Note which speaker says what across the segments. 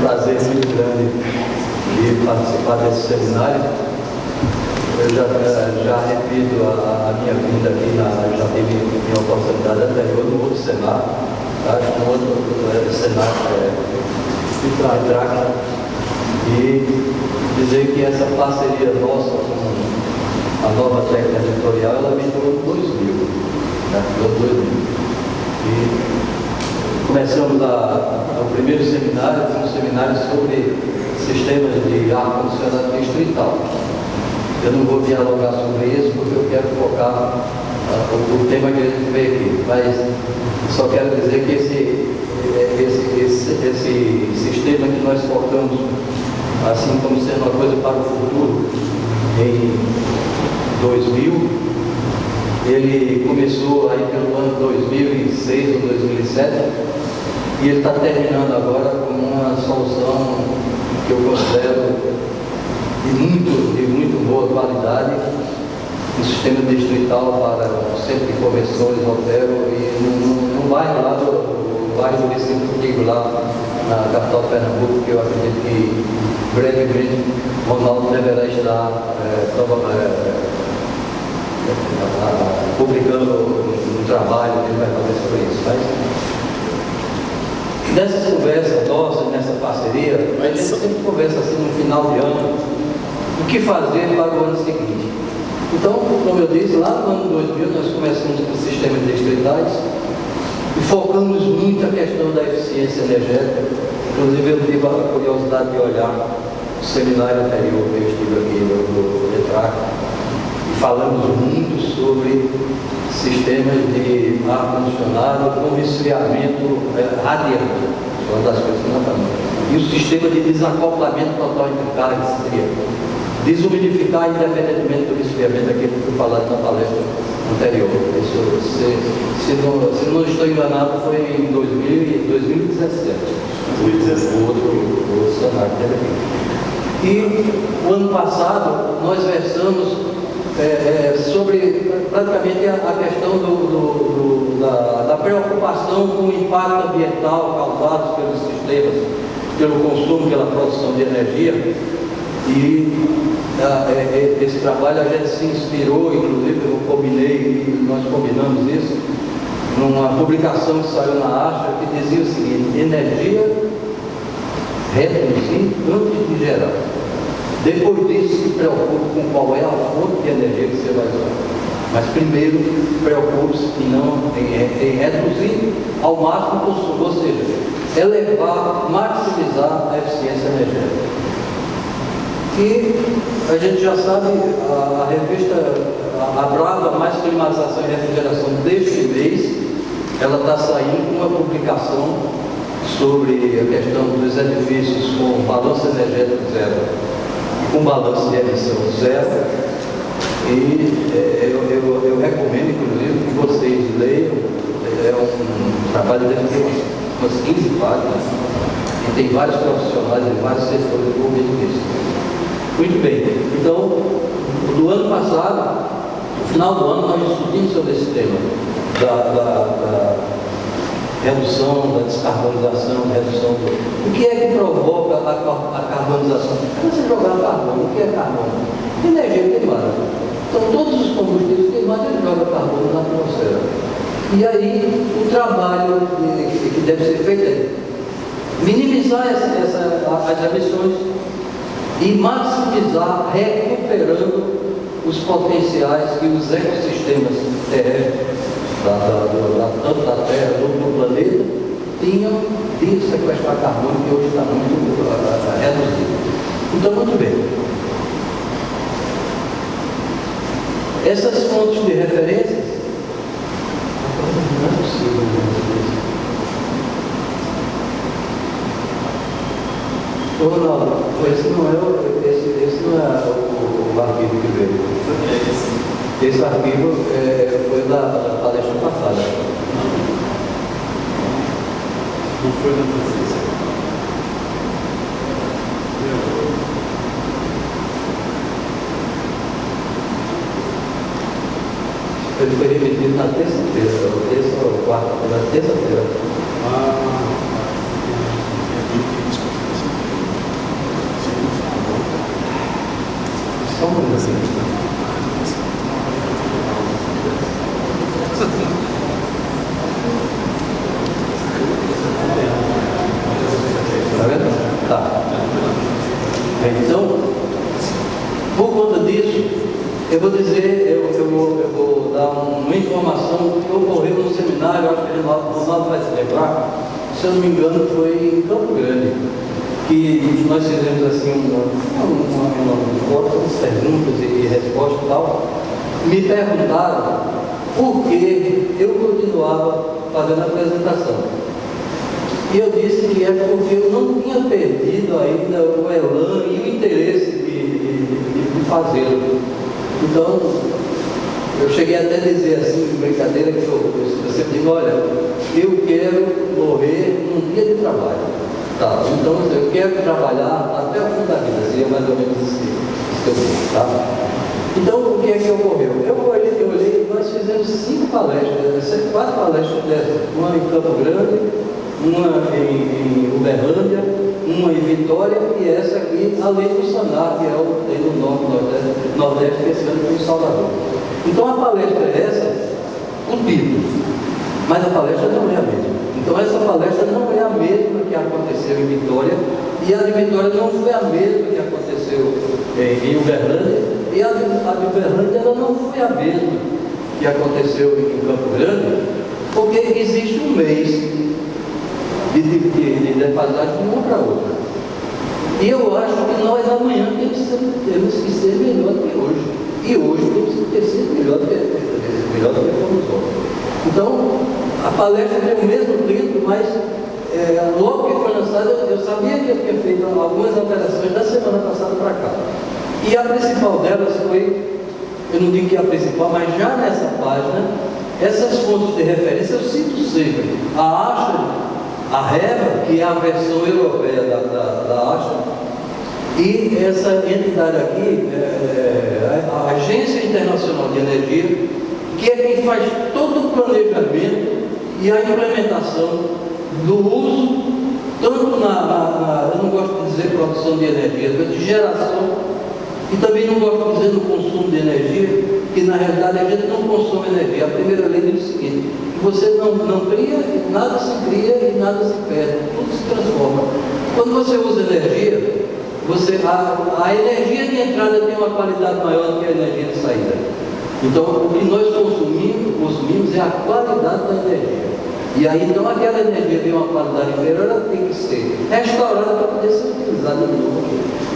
Speaker 1: prazer muito grande de participar desse seminário. Eu já repito a minha vinda aqui, já tive minha oportunidade anterior no outro Senar, acho que no outro Senar Track, e dizer que essa parceria nossa com a nova técnica editorial, ela me durou 2000, né? E começamos o primeiro seminário, foi um seminário sobre sistemas de ar-condicionado distrital. Eu não vou dialogar sobre isso porque eu quero focar o tema que a gente vê aqui, mas só quero dizer que esse sistema que nós focamos, assim como sendo uma coisa para o futuro, em 2000, ele começou aí pelo ano 2006 ou 2007 e ele está terminando agora com uma solução que eu considero de muito boa qualidade, um sistema distrital para o centro de convenções, Otero, e no bairro lá do bairro do Recife Antigo, lá na capital de Pernambuco, que eu acredito que brevemente o Ronaldo deverá estar publicando um trabalho que ele vai fazer sobre isso. Nessas conversas nossas, nessa parceria, a gente sempre conversa assim no final de ano, o que fazer para o ano seguinte. Então, como eu disse, lá no ano 2000 nós começamos com sistemas distritais e focamos muito a questão da eficiência energética. Inclusive eu tive a curiosidade de olhar o seminário anterior que eu estive aqui no ETRAC e falamos muito sobre sistemas de ar-condicionado com resfriamento radiante, uma das coisas que nós falamos. E o sistema de desacoplamento total entre carga e fria. Desumidificar independentemente do resfriamento, aquilo que foi falado na palestra anterior. Isso, se não estou enganado, foi em 2017. O outro cenário teve aqui. E o ano passado nós versamos sobre praticamente a questão da preocupação com o impacto ambiental causado pelos sistemas, pelo consumo, pela produção de energia. E esse trabalho a gente se inspirou, inclusive nós combinamos isso, numa publicação que saiu na Asha, que dizia o seguinte: energia reduzir antes de gerar. Depois disso, se preocupe com qual é a fonte de energia que você vai usar. Mas primeiro, preocupe-se em reduzir ao máximo o consumo, ou seja, elevar, maximizar a eficiência energética. E a gente já sabe, a revista Brava Mais Climatização e Refrigeração deste mês, ela está saindo com uma publicação sobre a questão dos edifícios com balanço energético zero, com balanço de emissão zero. E eu recomendo, inclusive, que vocês leiam. É um trabalho de umas 15 páginas e tem vários profissionais de vários setores envolvidos nisso. Muito bem, então, do ano passado, no final do ano, nós discutimos sobre esse tema da redução, da descarbonização, redução do... O que é que provoca a carbonização? É você jogar carbono. O que é carbono? Energia queimada. Então, todos os combustíveis queimados, eles jogam carbono na atmosfera. E aí, o trabalho que deve ser feito é minimizar as emissões e maximizar, recuperando os potenciais que os ecossistemas terrestres, tanto da Terra como do planeta, tinham de sequestrar carbono, que hoje está muito reduzido. Então, muito bem. Essas fontes de referências, não é possível. Ronaldo, esse não é o arquivo que veio. Esse arquivo foi da palestra passada.
Speaker 2: Não foi da Francisca.
Speaker 1: Ele foi remetido na terça-feira, ou quarta, na terça-feira. Tá vendo? Tá. Então, por conta disso, eu vou dizer, eu vou dar uma informação que ocorreu no seminário, acho que o Ronaldo vai se lembrar, se eu não me engano foi em Campo Grande, que nós fizemos assim uma perguntas e respostas e tal. Me perguntaram por que eu continuava fazendo a apresentação. E eu disse que é porque eu não tinha perdido ainda o elan e o interesse de fazê-lo. Então, eu cheguei até a dizer assim, de brincadeira, que eu sempre digo, olha, eu quero morrer num dia de trabalho. Tá? Então, eu quero trabalhar até o fim da vida, seria mais ou menos isso que eu digo, tá? Então, o que é que ocorreu? Eu olhei, nós fizemos 5 palestras, 4 palestras dessas, uma em Campo Grande, uma em Uberlândia, uma em Vitória e essa aqui, além do Sanar, que é o que tem no Nordeste, que esse ano foi em Salvador. Então, a palestra é essa, o título, mas a palestra não é a mesma. Então, essa palestra não é a mesma que aconteceu em Vitória, e a de Vitória não foi a mesma que aconteceu em Uberlândia, e a de Uberlândia ela não foi a mesma que aconteceu em Campo Grande, porque existe um mês de defasagem de uma para outra. E eu acho que nós amanhã temos que ser melhor do que hoje. E hoje temos que ser melhor do que fomos ontem. Então, a palestra tem o mesmo título, mas logo que foi lançada, eu sabia que eu tinha feito algumas alterações da semana passada para cá. E a principal delas foi, eu não digo que é a principal, mas já nessa página, essas fontes de referência eu cito sempre. A Astra, a REVA, que é a versão europeia da Astra, e essa entidade aqui, a Agência Internacional de Energia, que é quem faz todo o planejamento e a implementação do uso, tanto eu não gosto de dizer produção de energia, mas de geração, e também não gosto de dizer no consumo de energia, que na realidade a gente não consome energia. A primeira lei diz o seguinte: você não cria, nada se cria e nada se perde, tudo se transforma. Quando você usa energia, a energia de entrada tem uma qualidade maior do que a energia de saída. Então, o que nós consumimos é a qualidade da energia. E aí, então, aquela energia tem uma qualidade inferior, ela tem que ser restaurada para poder ser utilizada de novo.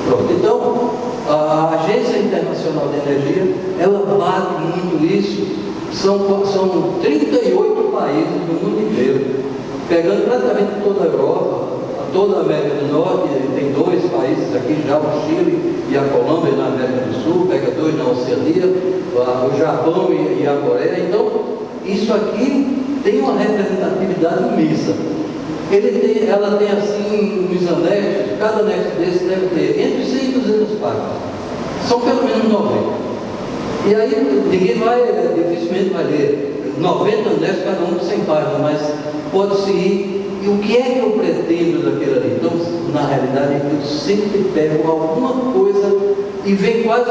Speaker 1: Pronto. Então, a Agência Internacional de Energia, ela bate muito isso. São 38 países do mundo inteiro, pegando praticamente toda a Europa, toda a América do Norte. Tem 2 países aqui já, o Chile e a Colômbia na América do Sul, pega 2 na Oceania, o Japão e a Coreia. Então, isso aqui tem uma representatividade imensa. Ela tem assim uns anexos, cada anexo desse deve ter entre 100 e 200 páginas. São pelo menos 90. E aí ninguém dificilmente vai ler 90 anexos, cada um com 100 páginas, mas pode-se ir. E o que é que eu pretendo daquilo ali? Então, na realidade, eu sempre pego alguma coisa e venho quase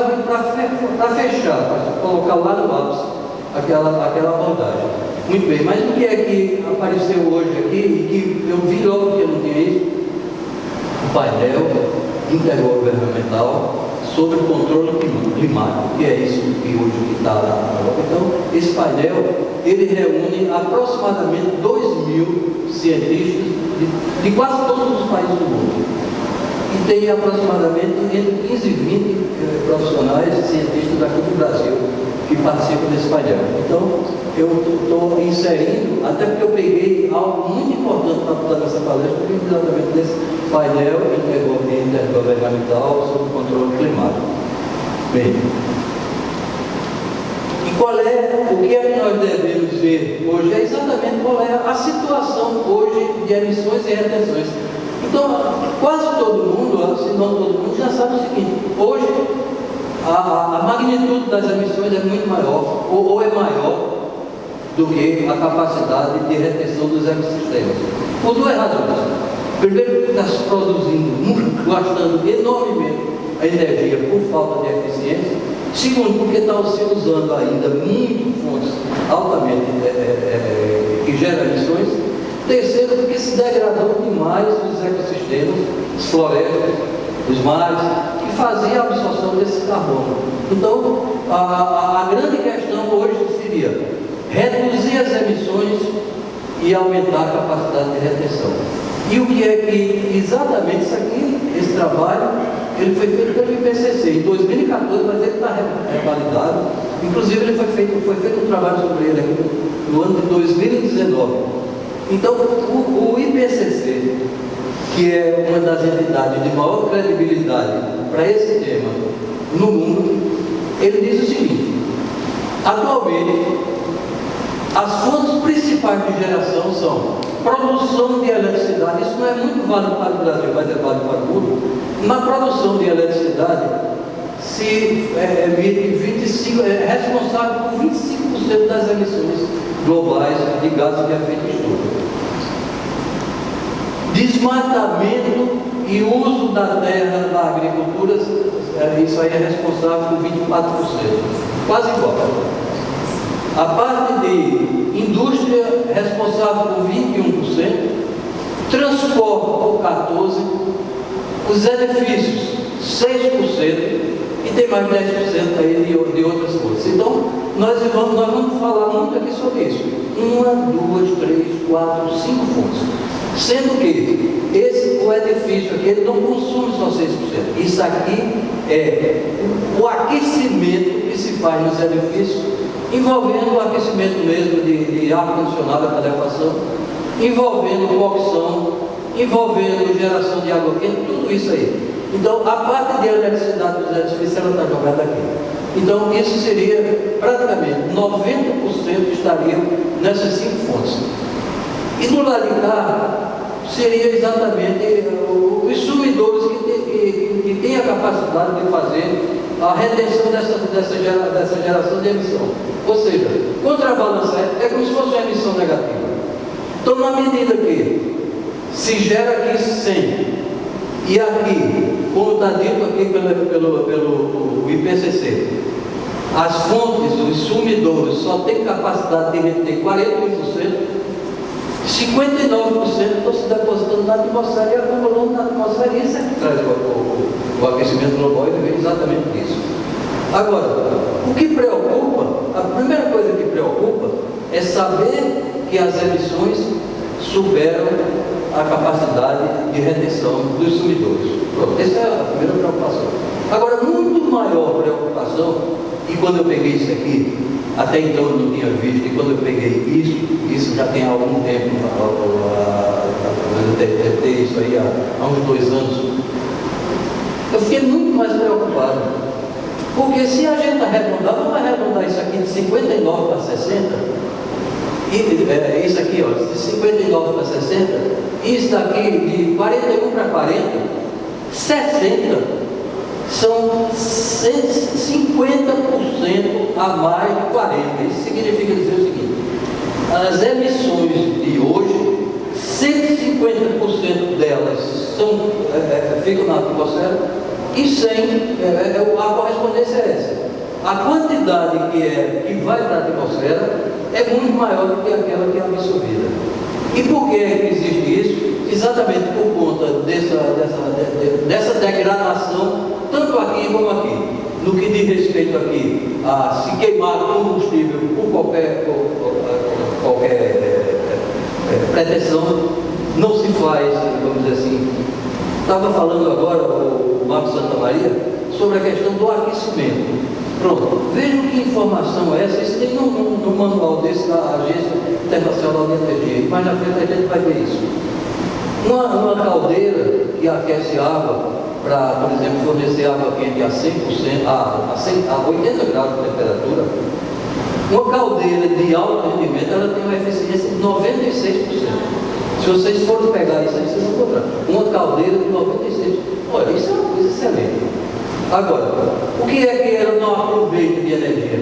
Speaker 1: para fechar, para colocar lá no ápice aquela abordagem. Muito bem, mas o que é que apareceu hoje aqui e que eu vi logo que eu não tinha isso? O painel intergovernamental sobre o controle climático, que é isso que hoje está lá. Então, esse painel, ele reúne aproximadamente 2.000 cientistas de quase todos os países do mundo. E tem aproximadamente entre 15 e 20 profissionais cientistas aqui do Brasil que participam desse painel. Então, eu estou inserindo, até porque eu peguei algo muito importante para botar nessa palestra, que é exatamente desse painel intergovernamental sobre o controle climático. Bem, e o que é que nós devemos ver hoje? É exatamente qual é a situação hoje de emissões e retenções. Então, quase todo mundo, se não todo mundo, já sabe o seguinte: hoje a magnitude das emissões é muito maior, ou é maior do que a capacidade de retenção dos ecossistemas. Por 2 razões. Primeiro, está se produzindo muito, gastando enormemente a energia por falta de eficiência. Segundo, porque está se usando ainda muito fontes altamente que geram emissões. Terceiro, porque se degradou demais os ecossistemas, as florestas, os mares, que faziam a absorção desse carbono. Então, a grande questão hoje seria reduzir as emissões e aumentar a capacidade de retenção. E o que é que, exatamente isso aqui, esse trabalho, ele foi feito pelo IPCC em 2014, mas ele está revalidado. Inclusive, ele foi feito um trabalho sobre ele aqui no ano de 2019. Então, o IPCC, que é uma das entidades de maior credibilidade para esse tema no mundo, ele diz o seguinte: atualmente, as fontes principais de geração são produção de eletricidade. Isso não é muito válido para o Brasil, mas é válido para o mundo. Na produção de eletricidade, se emite é responsável por 25% das emissões globais de gases de efeito estufa. Desmatamento e uso da terra na agricultura, isso aí é responsável por 24%, quase igual. A parte de indústria responsável por 21%, transporte por 14%, os edifícios 6% e tem mais 10% aí de outras coisas. Então, nós vamos falar muito aqui sobre isso. 1, 2, 3, 4, 5 fontes. Sendo que o edifício aqui, ele não consome só 6%. Isso aqui é o aquecimento que se faz nos edifícios, envolvendo o aquecimento mesmo de ar-condicionado, a calefação, envolvendo cocção, envolvendo geração de água quente, tudo isso aí. Então, a parte de eletricidade dos edifícios, ela está jogada aqui. Então, isso seria praticamente 90% estaria nessas 5 fontes. E do lado de cá, seria exatamente os sumidores que têm a capacidade de fazer a retenção dessa geração de emissão. Ou seja, contrabalançar é como se fosse uma emissão negativa. Então, na medida que se gera aqui 100, e aqui, como está dito aqui pelo IPCC, as fontes, os sumidores só têm capacidade de reter 41%, 59% estão se depositando na atmosfera e acumulando na atmosfera, e isso é que traz o aquecimento global, ele vem exatamente disso. Agora, o que preocupa, a primeira coisa que preocupa é saber que as emissões superam a capacidade de retenção dos sumidores. Pronto, essa é a primeira preocupação. Agora, muito maior preocupação, e quando eu peguei isso aqui, até então eu não tinha visto, e quando eu peguei isso já tem algum tempo, eu deve ter isso aí há uns 2 anos, eu fiquei muito mais preocupado, porque se a gente arredondar, vamos arredondar isso aqui de 59 para 60, e isso aqui, ó, de 59 para 60, isso daqui de 41 para 40, 60, são 50% a mais de 40. Isso significa dizer o seguinte: as emissões de hoje, 150% delas ficam na atmosfera e 100, a correspondência é essa. A quantidade que vai para a atmosfera é muito maior do que aquela que é absorvida. E por que existe isso? Exatamente por conta dessa degradação, tanto aqui como aqui. No que diz respeito aqui a se queimar combustível por qualquer pretensão, não se faz, vamos dizer assim. Estava falando agora o Marcos Santa Maria sobre a questão do aquecimento. Pronto, vejam que informação é essa. Isso tem no manual desse da Agência Internacional de Energia, mas na frente a gente vai ver isso. Uma caldeira que aquece água para, por exemplo, fornecer água quente a 100%, a 80 graus de temperatura, uma caldeira de alto rendimento, ela tem uma eficiência de 96%. Se vocês forem pegar isso aí, vocês vão encontrar uma caldeira de 96%. Olha, isso é uma coisa excelente. Agora, o que é que ela não aproveita de energia?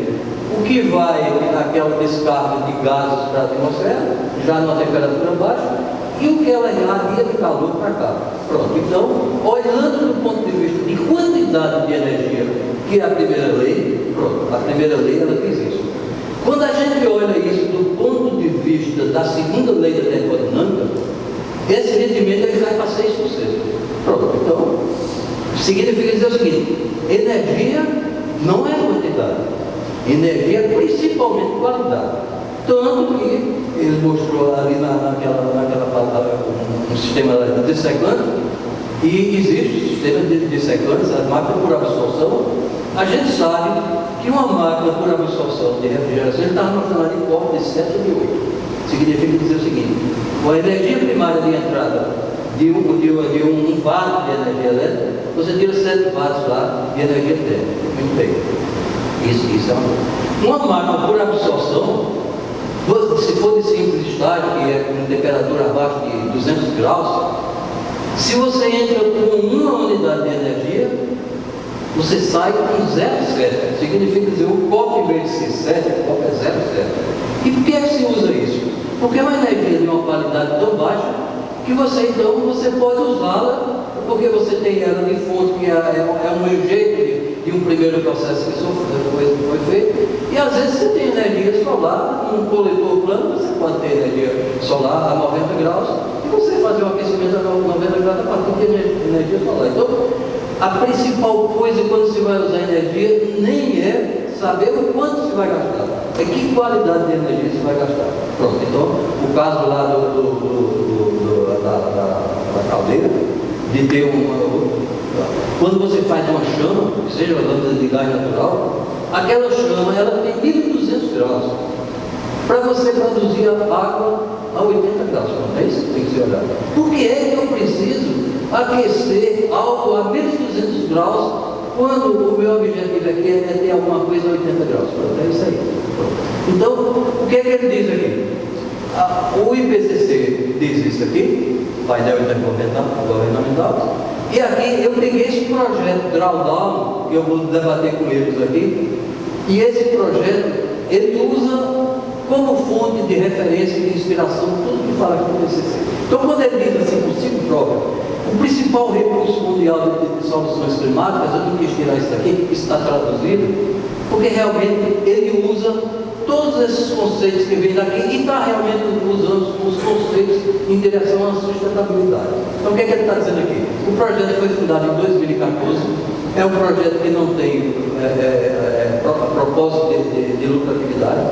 Speaker 1: O que vai naquela descarga de gases para a atmosfera, já numa temperatura baixa, e o que ela irradia de calor para cá. Pronto, então, olhando do ponto de vista de quantidade de energia, que é a primeira lei, pronto, a primeira lei ela diz isso. Quando a gente olha isso do ponto de vista da segunda lei da termodinâmica, esse rendimento ele vai para 6%. Pronto, então, significa dizer o seguinte: energia não é quantidade, energia é principalmente qualidade. Tanto que ele mostrou ali naquela palavra um sistema dissecante, e existe um sistema de dissecantes, a máquina por absorção. A gente sabe que uma máquina por absorção de refrigeração, ele está mostrando ali corte de 7 ou de 8. Significa dizer o seguinte: a energia primária de entrada de um watt de energia elétrica, você tira 7 watts lá de energia térmica. Muito bem. Isso é uma máquina por absorção. Se for de simples estágio, que é com temperatura abaixo de 200 graus, se você entra com uma unidade de energia, você sai com 0,7. Significa dizer, o copo em vez de ser 7, o copo é 0,7. E por que se usa isso? Porque é uma energia de uma qualidade tão baixa que você pode usá-la, porque você tem ela de fonte, que é um jeito de um primeiro processo que foi feito, e às vezes você tem energia solar, um coletor plano, você pode ter energia solar a 90 graus, e você fazer um aquecimento a 90 graus a partir de energia solar. Então, a principal coisa quando se vai usar energia nem é saber o quanto se vai gastar, é que qualidade de energia se vai gastar. Pronto, então, o caso lá da caldeira, de ter quando você faz uma chama, que seja uma lâmpada de gás natural, aquela chama ela tem 1200 graus. Para você produzir a água a 80 graus, não é isso? Tem que se olhar. Por que é que eu preciso aquecer algo a menos 200 graus quando o meu objetivo aqui é ter alguma coisa a 80 graus? Pronto, é isso aí. Então, o que é que ele diz aqui? O IPCC diz isso aqui, painel intergovernamental, e aqui eu peguei esse projeto Drawdown, que eu vou debater com eles aqui, e esse projeto, ele usa como fonte de referência e de inspiração tudo que fala aqui no IPCC. Então, quando ele diz assim, por si próprio, o principal recurso mundial de soluções climáticas, eu não quis tirar isso daqui, isso está traduzido, porque realmente ele usa todos esses conceitos que vêm daqui e está realmente usando os conceitos em direção à sustentabilidade. Então, o que é que ele está dizendo aqui? O projeto foi fundado em 2014, é um projeto que não tem propósito de lucratividade,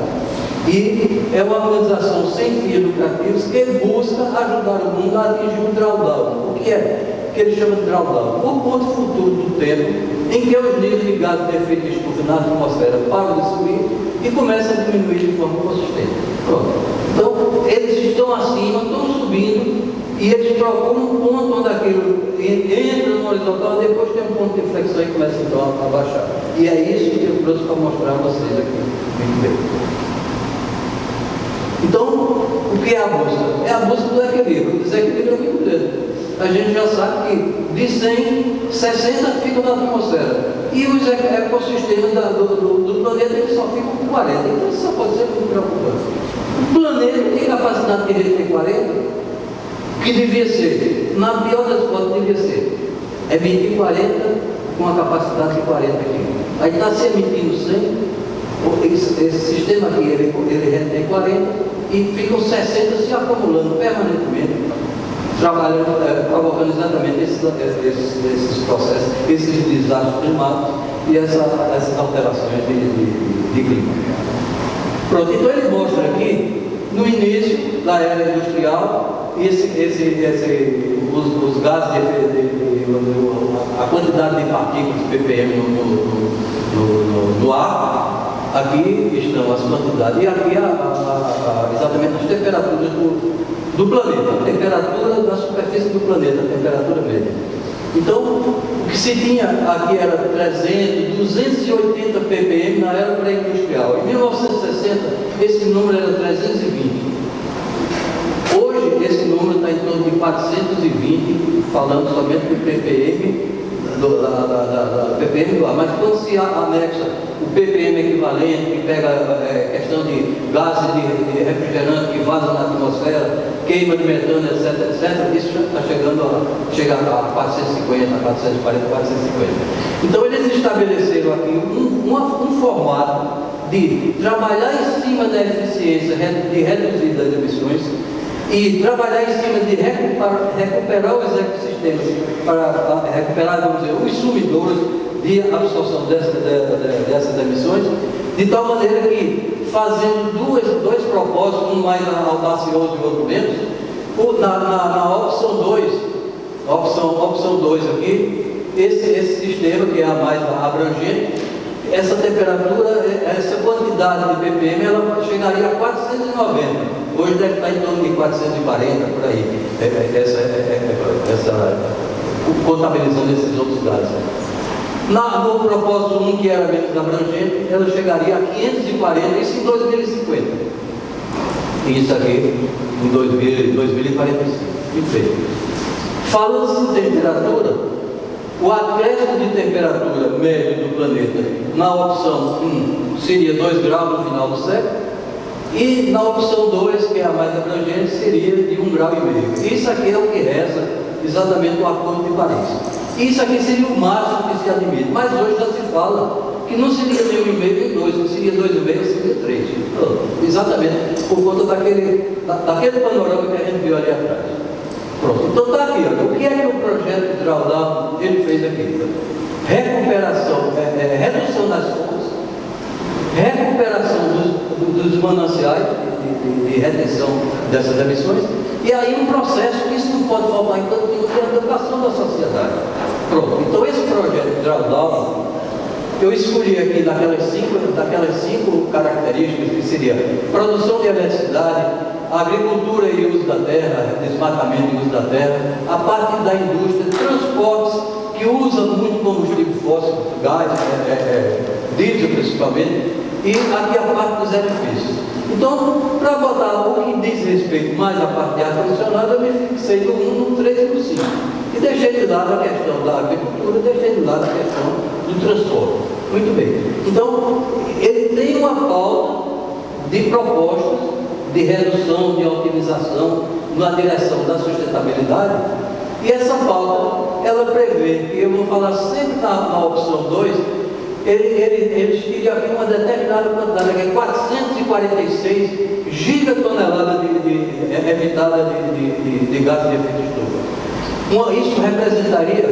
Speaker 1: e é uma organização sem fins lucrativos que busca ajudar o mundo a atingir um drawdown. O que é? Que ele chama de drawdown, o ponto futuro do tempo em que os níveis de gases de efeito de estufa na atmosfera param de subir e começam a diminuir de forma consistente. Pronto. Então, eles estão acima, estão subindo, e eles procuram um ponto onde aquilo entra no horizontal, depois tem um ponto de inflexão e começa então a baixar. E é isso que eu trouxe para mostrar a vocês aqui. Muito bem. Então, o que é a busca? É a busca do equilíbrio. O desequilíbrio é muito grande. A gente já sabe que de 100, 60 ficam na atmosfera. E os ecossistemas do planeta eles só ficam com 40. Então isso só pode ser muito preocupante. O planeta tem capacidade de reter 40, que devia ser, na pior das hipóteses, devia ser emitir 40 com a capacidade de 40 aqui. Aí está se emitindo 100, esse sistema aqui ele retém 40 e ficam 60 se acumulando permanentemente, trabalhando, provocando exatamente esses processos, esses desastres climáticos e essas alterações de clima. Pronto, então ele mostra aqui, no início da era industrial, os gases a quantidade de partículas ppm no ar. Aqui estão as quantidades, e aqui exatamente as temperaturas do planeta, a temperatura da superfície do planeta, a temperatura média. Então, o que se tinha aqui era 300, 280 ppm na era pré-industrial. Em 1960, esse número era 320. Hoje, esse número está em torno de 420, falando somente do ppm, ppm do ar. Mas quando se anexa o ppm equivalente, que pega questão de gases de refrigerante que vazam na atmosfera, queima de metano, etc., isso está chega a 450, 440, 450. Então eles estabeleceram aqui um formato de trabalhar em cima da eficiência, de reduzir as emissões, e trabalhar em cima de recuperar os ecossistemas, para recuperar, vamos dizer, os sumidouros de absorção dessas emissões, de tal maneira que, fazendo dois propósitos, um mais audacioso e outro menos, na opção 2, opção 2 aqui, esse sistema que é a mais abrangente, essa temperatura, essa quantidade de ppm, ela chegaria a 490. Hoje deve estar em torno de 440, por aí, contabilizando esses outros dados. No propósito 1, que era menos abrangente, ela chegaria a 540, isso em 2050. E isso aqui em 2045. Muito bem. Falando de temperatura, o acréscimo de temperatura médio do planeta na opção 1 seria 2 graus no final do século, e na opção 2, que é a mais abrangente, seria de 1,5 grau. Isso aqui é o que reza exatamente o Acordo de Paris. Isso aqui seria o máximo que se admite, mas hoje já se fala que não seria nem 1,5 nem 2, não seria 2,5, seria 3. Exatamente por conta daquele panorama que a gente viu ali atrás. Pronto, então está aqui, olha, o que é que o projeto de drawdown ele fez aqui? Recuperação, redução das fontes, recuperação dos mananciais de retenção dessas emissões, e aí um processo que isso não pode faltar em tanto que é a educação da sociedade. Pronto, então esse projeto de drawdown, eu escolhi aqui daquelas cinco características, que seria produção de eletricidade, agricultura e uso da terra, desmatamento e uso da terra, a parte da indústria, transportes, que usa muito combustível fóssil, gás, diesel principalmente, e aqui a parte dos edifícios. Então, para botar o que diz respeito mais à parte de ar-condicionado, eu me fixei no 1, no 3 e no 5. E deixei de lado a questão da agricultura, deixei de lado a questão do transporte. Muito bem. Então, ele tem uma pauta de propostas de redução, de otimização na direção da sustentabilidade, e essa pauta, ela prevê, e eu vou falar sempre na opção 2, eles teriam aqui uma determinada quantidade, que é 446 gigatoneladas evitada de gases de efeito estufa. Isso representaria,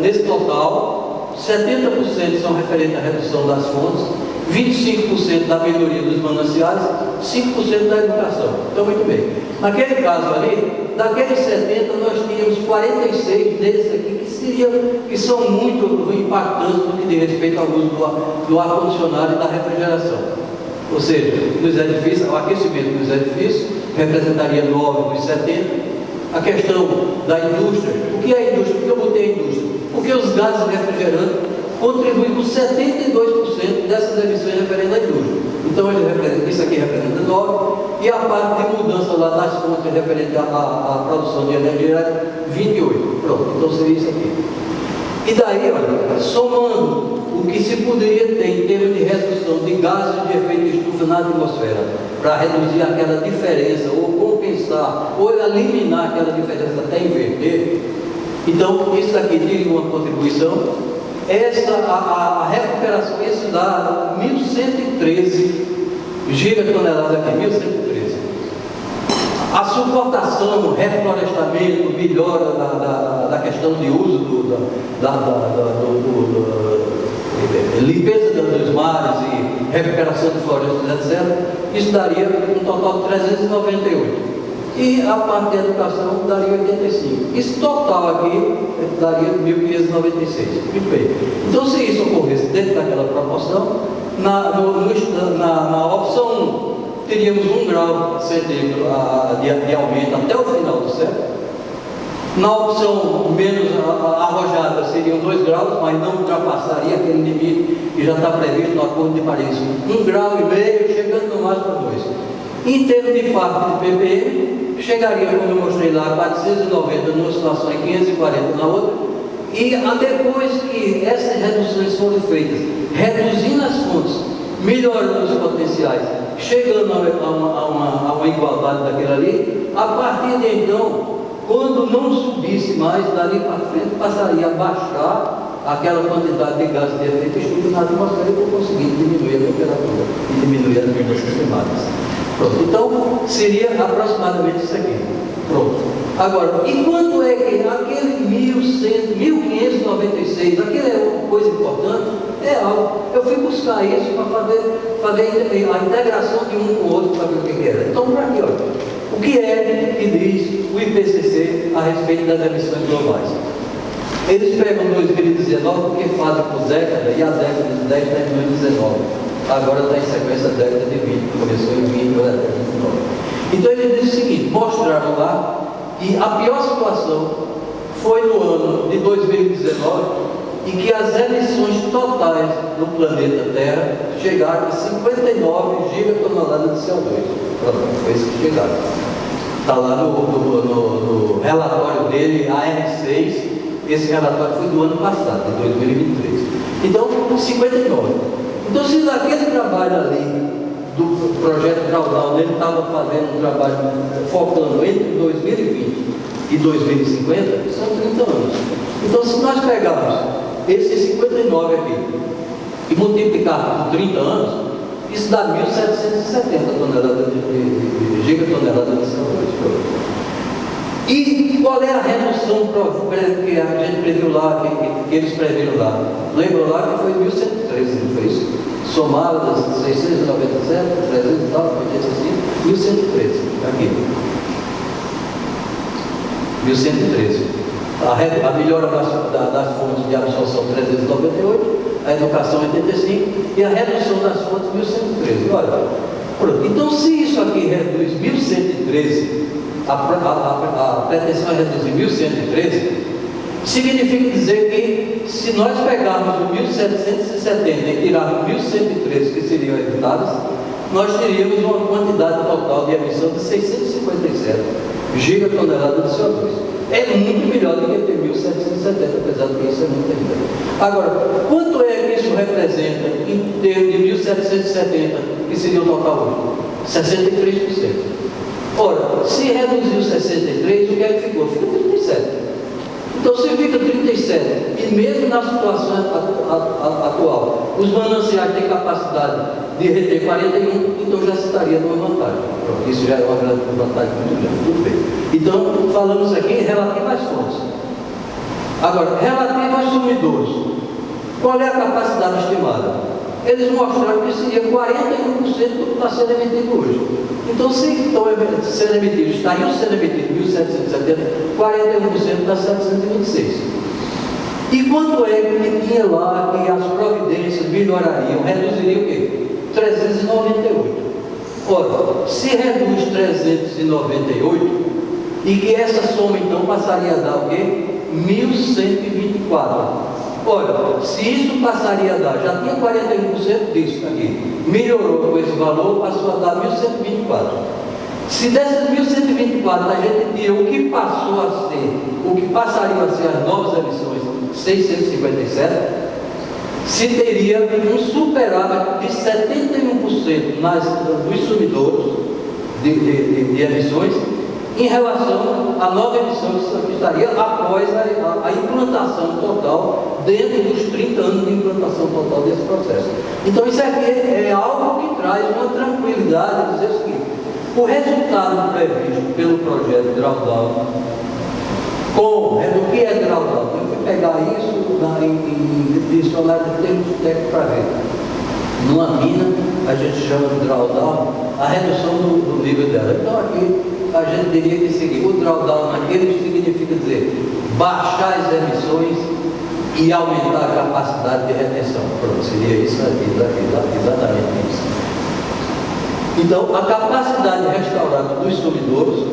Speaker 1: nesse total, 70% são referentes à redução das fontes, 25% da melhoria dos mananciais, 5% da educação. Então, muito bem. Naquele caso ali, daqueles 70, nós tínhamos 46 desses aqui que são muito impactantes no que diz respeito ao uso do ar-condicionado e da refrigeração. Ou seja, nos edifícios, o aquecimento dos edifícios representaria 9 dos 70. A questão da indústria, o que é a indústria? Por que eu botei a indústria? Porque os gases refrigerantes contribuem com 72% dessas emissões referentes à indústria. Então, isso aqui representa 9, e a parte de mudança lá das fontes referente à produção de energia, 28. Pronto, então seria isso aqui. E daí, olha, somando o que se poderia ter em termos de redução de gases de efeito estufa na atmosfera, para reduzir aquela diferença, ou compensar, ou eliminar aquela diferença até inverter, então isso aqui teria uma contribuição. A recuperação, isso dá 1.113 gigatoneladas aqui, 1.113. A suportação, reflorestamento, melhora da questão de uso limpeza dos mares e recuperação de florestas, etc. Isso daria um total de 398. E a parte de educação daria 85. Esse total aqui daria 1.596. Muito bem. Então, se isso ocorresse dentro daquela proporção, na opção 1, teríamos 1 grau centímetro de aumento até o final do século. Na opção menos arrojada seriam 2 graus, mas não ultrapassaria aquele limite que já está previsto no Acordo de Paris. 1,5 grau, chegando no máximo a 2. Em termos de parte de ppm, chegaria, como eu mostrei lá, a 490 numa situação e 540 na outra, e depois que essas reduções foram feitas, reduzindo as fontes melhorando os potenciais, chegando a uma igualdade daquilo ali, a partir de então, quando não subisse mais, dali para frente, passaria a baixar aquela quantidade de gases de efeito estufa na atmosfera para conseguir diminuir a temperatura e diminuir as mudanças climáticas. Pronto, então seria aproximadamente isso aqui. Pronto. Agora, e quanto é que aquele 1596, aquilo é uma coisa importante? É algo. Eu fui buscar isso para fazer a integração de um com o outro para ver o que era. Então, para aqui, olha, o que é que diz o IPCC a respeito das emissões globais? Eles pegam 2019 porque fazem por década, e a década de 10 terminou em 19. Agora está em sequência a década de 20, começou em 20 ou década de 19. Então ele diz o seguinte: mostraram lá que a pior situação foi no ano de 2019 e que as emissões totais no planeta Terra chegaram a 59 gigatoneladas de CO2. Pronto, foi isso que chegaram. Está lá no relatório dele, AR6. Esse relatório foi do ano passado, de 2023. Então, 59. Então, se naquele trabalho ali do projeto Drawdown, ele estava fazendo um trabalho focando entre 2020 e 2050, são 30 anos. Então, se nós pegarmos esses 59 aqui e multiplicar por 30 anos, isso dá 1.770 toneladas de gigatoneladas de CO2. E qual é a redução que a gente previu lá, que eles previram lá? Lembram lá que foi 1.113, não foi isso? Somadas 697, 300 e tal, 85, 1.113, aqui. 1.113. A melhora das fontes de absorção 398, a educação 85 e a redução das fontes 1.113. Olha, pronto. Então, se isso aqui reduz 1.113, a pretensão é reduzir 1.113, significa dizer que se nós pegarmos o 1.770 e tirarmos 1.113 que seriam evitadas, nós teríamos uma quantidade total de emissão de 657 gigatoneladas de CO2. É muito melhor do que ter 1.770, apesar de que isso é muito ainda. Agora, quanto é que isso representa em termos de 1.770, que seria o total hoje? 63%. Ora, se reduziu 63, o que é que ficou? Fica 37. Então, se fica 37, e mesmo na situação atual, os mananciais têm capacidade de reter 41, então já se estaria numa vantagem. Isso já é uma grande vantagem muito grande. Tudo bem. Então, falamos aqui relativo às fontes. Agora, relativo aos sumidouros, qual é a capacidade estimada? Eles mostraram que seria 41% do que está sendo emitido hoje. Então, se estão sendo emitidos, estariam sendo emitidos 1.770, 41% dá 726. E quanto é que tinha lá que as providências melhorariam, reduziriam o quê? 398. Ora, se reduz 398, e que essa soma então passaria a dar o quê? 1.124. Ora, se isso passaria a dar, já tinha 41% disso aqui, melhorou com esse valor, passou a dar 1.124. Se dessas 1.124 a gente tira o que passou a ser, o que passariam a ser as novas emissões, 657, se teria um superávit de 71% dos sumidouros de emissões, em relação à nova emissão que estaria após a implantação total, dentro dos 30 anos de implantação total desse processo. Então, isso aqui é algo que traz uma tranquilidade, dizer o seguinte: o resultado previsto pelo projeto Drawdown, o que é Drawdown? Eu fui pegar isso em dicionário de termos técnicos para ver. Numa mina, a gente chama de Drawdown a redução do nível dela. Então, aqui a gente teria que seguir o drawdown naquele, significa dizer baixar as emissões e aumentar a capacidade de retenção. Pronto, seria isso aqui, exatamente isso. Então, a capacidade restaurada dos sumidouros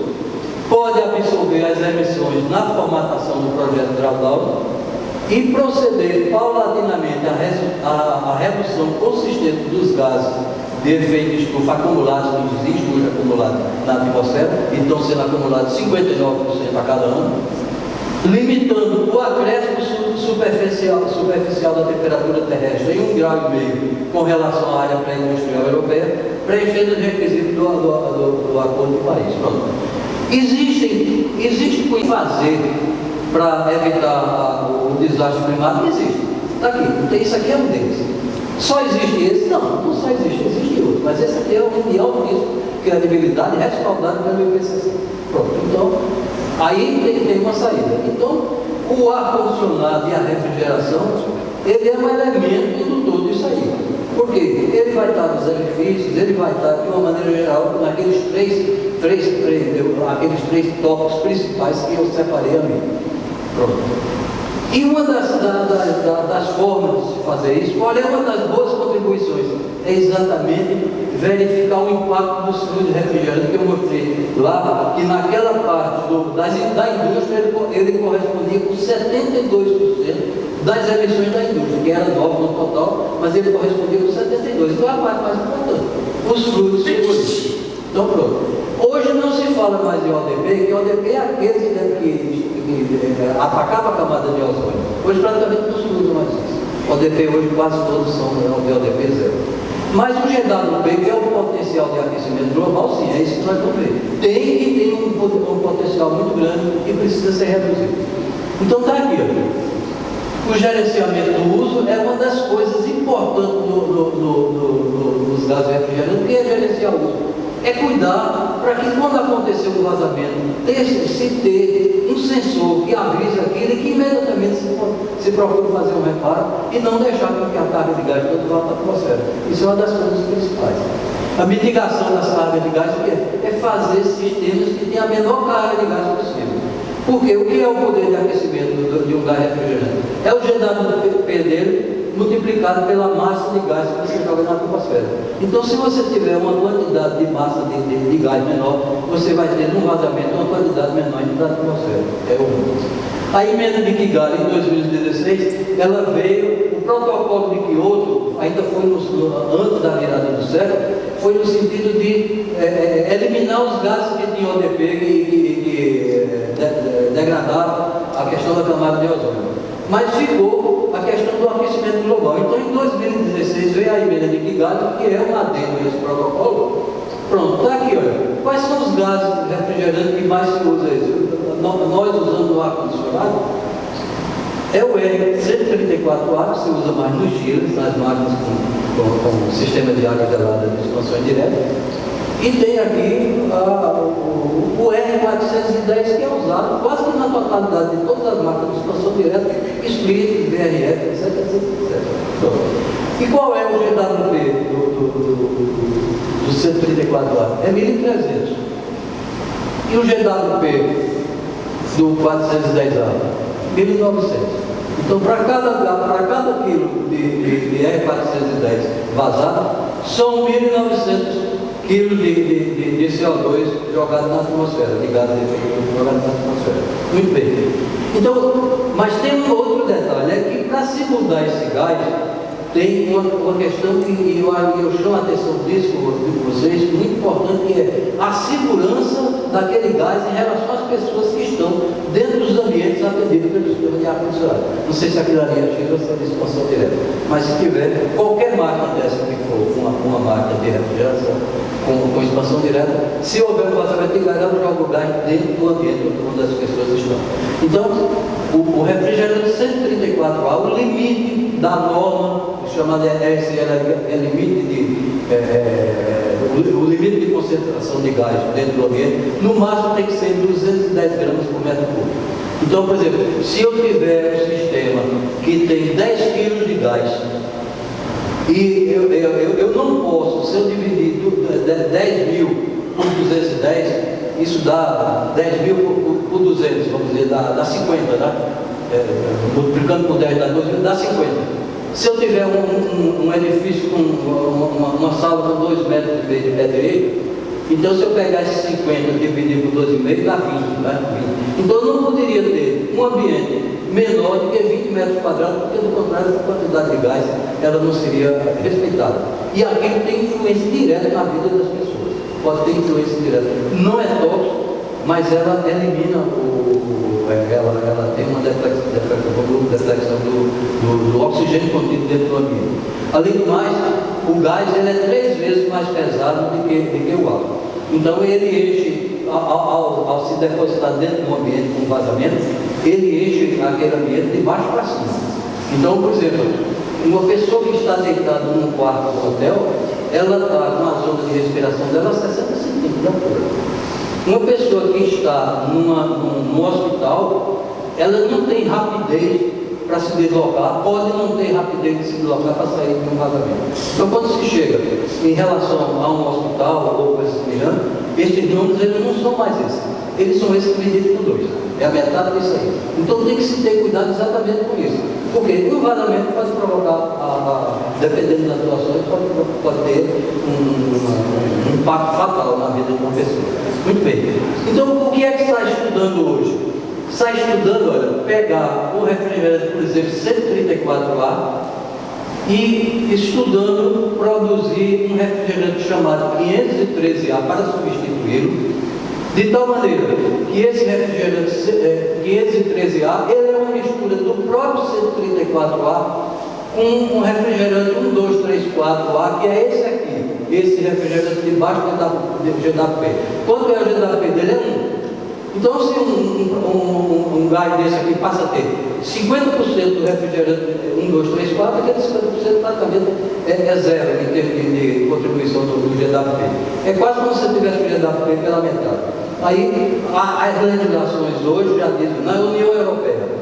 Speaker 1: pode absorver as emissões na formatação do projeto Drawdown e proceder paulatinamente à redução consistente dos gases de efeito estufa acumulados, dos estufas acumulados na atmosfera, e estão sendo acumulados 59% a cada ano, limitando o acréscimo superficial da temperatura terrestre em 1,5 graus com relação à área pré-industrial europeia, preenchendo os requisitos do Acordo de Paris. Pronto. Existe o que fazer para evitar o desastre climático? Existe. Está aqui. Então, isso aqui é um deles. Só existe esse? Não só existe outro. Mas esse aqui é o de alto risco, credibilidade respaldado pelo IPCC. Pronto. Então, aí tem uma saída. Então, o ar-condicionado e a refrigeração, ele é um elemento do todo isso aí. Por quê? Ele vai estar nos edifícios, ele vai estar, de uma maneira geral, naqueles aqueles três tópicos principais que eu separei ali. Pronto. E uma das formas de fazer isso, qual é uma das boas contribuições? É exatamente verificar o impacto do fluido refrigerante que eu mostrei lá, que naquela parte da indústria ele correspondia com 72% das emissões da indústria, que era 9% no total, mas ele correspondia com 72%. Então é a parte mais importante, os fluidos seguros. Então pronto. Hoje não se fala mais de ODP, que ODP é aquele que atacava a camada de ozônio. Hoje praticamente não se usa mais isso. ODP hoje quase todos são de ODP zero. Mas o GWP, que é o potencial de aquecimento global, sim, é isso que nós vamos ver. Tem um potencial muito grande e precisa ser reduzido. Então está aqui, ó. O gerenciamento do uso é uma das coisas importantes dos gases refrigerantes. O que é gerenciar o uso? É cuidar para que quando acontecer um vazamento, se ter um sensor que avise aquilo e que imediatamente se procure fazer um reparo e não deixar que a carga de gás todo vá para a atmosfera. Isso é uma das coisas principais. A mitigação das cargas de gás é fazer sistemas que tenham a menor carga de gás possível. Porque o que é o poder de aquecimento de um gás refrigerante? É o GWP dele multiplicado pela massa de gás que você joga na atmosfera. Então, se você tiver uma quantidade de massa de gás menor, você vai ter no vazamento uma quantidade menor da atmosfera. É o A emenda de Kigali, em 2016, ela veio, o protocolo de Kyoto, ainda foi antes da virada do século, foi no sentido de eliminar os gases que tinham ODP que degradava a questão da camada de ozônio. Mas ficou a questão do aquecimento global. Então, em 2016, veio a emenda de Kigali, que é um adendo a esse protocolo. Pronto, está aqui, olha. Quais são os gases refrigerantes que mais se usa isso? Nós usamos no ar-condicionado. É o R134A, que se usa mais nos Chiles, nas máquinas com sistema de água gelada de expansão indireta. E tem aqui o R410, que é usado quase que na totalidade de todas as máquinas de expansão direta, Split, VRF, etc, etc. E qual é o GWP do 134A? É 1.300. E o GWP do 410A? 1.900. Então, para cada quilo de R410 vazado, são 1.900 quilos de CO2 jogado na atmosfera, de gás de efeito jogado na atmosfera. Muito bem. Então, mas tem um outro detalhe, é que para se mudar esse gás, tem uma questão que eu chamo a atenção disso de vocês, muito importante, que é a segurança daquele gás em relação às pessoas que estão dentro dos ambientes atendidos pelo sistema de ar-condicionado. Não sei se aquilo ali é Chile ou se é de expansão direta, mas se tiver qualquer máquina dessa que for uma máquina de refrigeração com expansão direta, se houver um vazamento de gás, ela joga o gás dentro do ambiente onde as pessoas estão. Então, o refrigerante 134A, o limite da norma chamada RCL, o limite de concentração de gás dentro do ambiente, no máximo tem que ser 210 gramas por metro cúbico. Então, por exemplo, se eu tiver um sistema que tem 10 quilos de gás, e eu não posso, se eu dividir 10.000 por 210, isso dá 10.000 por 200, vamos dizer, dá 50, né? Multiplicando por 10 dá 2.000, dá 50. Se eu tiver um edifício com uma sala com 2 metros e meio de pé direito, então se eu pegar esses 50 e dividir por 2,5, dá 20, né? 20. Então eu não poderia ter um ambiente menor do que 20 metros quadrados, porque do contrário, essa quantidade de gás ela não seria respeitada. E aquilo tem influência direta na vida das pessoas. Pode ter influência direta. Não é tóxico, mas ela elimina ela tem uma deflexão do oxigênio contido dentro do ambiente. Além do mais, o gás ele é 3 vezes mais pesado do que o ar. Então ele enche, ao se depositar dentro do ambiente com vazamento, ele enche aquele ambiente de baixo para cima. Então, por exemplo, uma pessoa que está deitada num quarto do hotel, ela está com a zona de respiração dela a 60 centímetros de altura. Uma pessoa que está num hospital, ela não tem rapidez para se deslocar, pode não ter rapidez de se deslocar para sair de um vazamento. Então, quando se chega em relação a um hospital ou coisa semelhante, esses números eles não são mais esses. Eles são esses divididos por 2. É a metade disso aí. Então, tem que se ter cuidado exatamente com isso. Porque o vazamento pode provocar, dependendo das situações, pode ter um impacto fatal na vida de uma pessoa. Muito bem. Então, o que é que está estudando hoje? Está estudando, olha, pegar um refrigerante, por exemplo, 134A, e estudando produzir um refrigerante chamado 513A para substituí-lo, de tal maneira que esse refrigerante 513A, ele é uma mistura do próprio 134A com um refrigerante 1234A, que é esse aqui, esse refrigerante de baixo do GWP. Quanto é o GWP dele? É 1. Então, se um gás desse aqui passa a ter 50% do refrigerante 1234, aquele 50% praticamente é zero em termos de contribuição do GWP. É quase como se você tivesse o GWP pela metade. Aí, as legislações hoje já dizem, na União Europeia,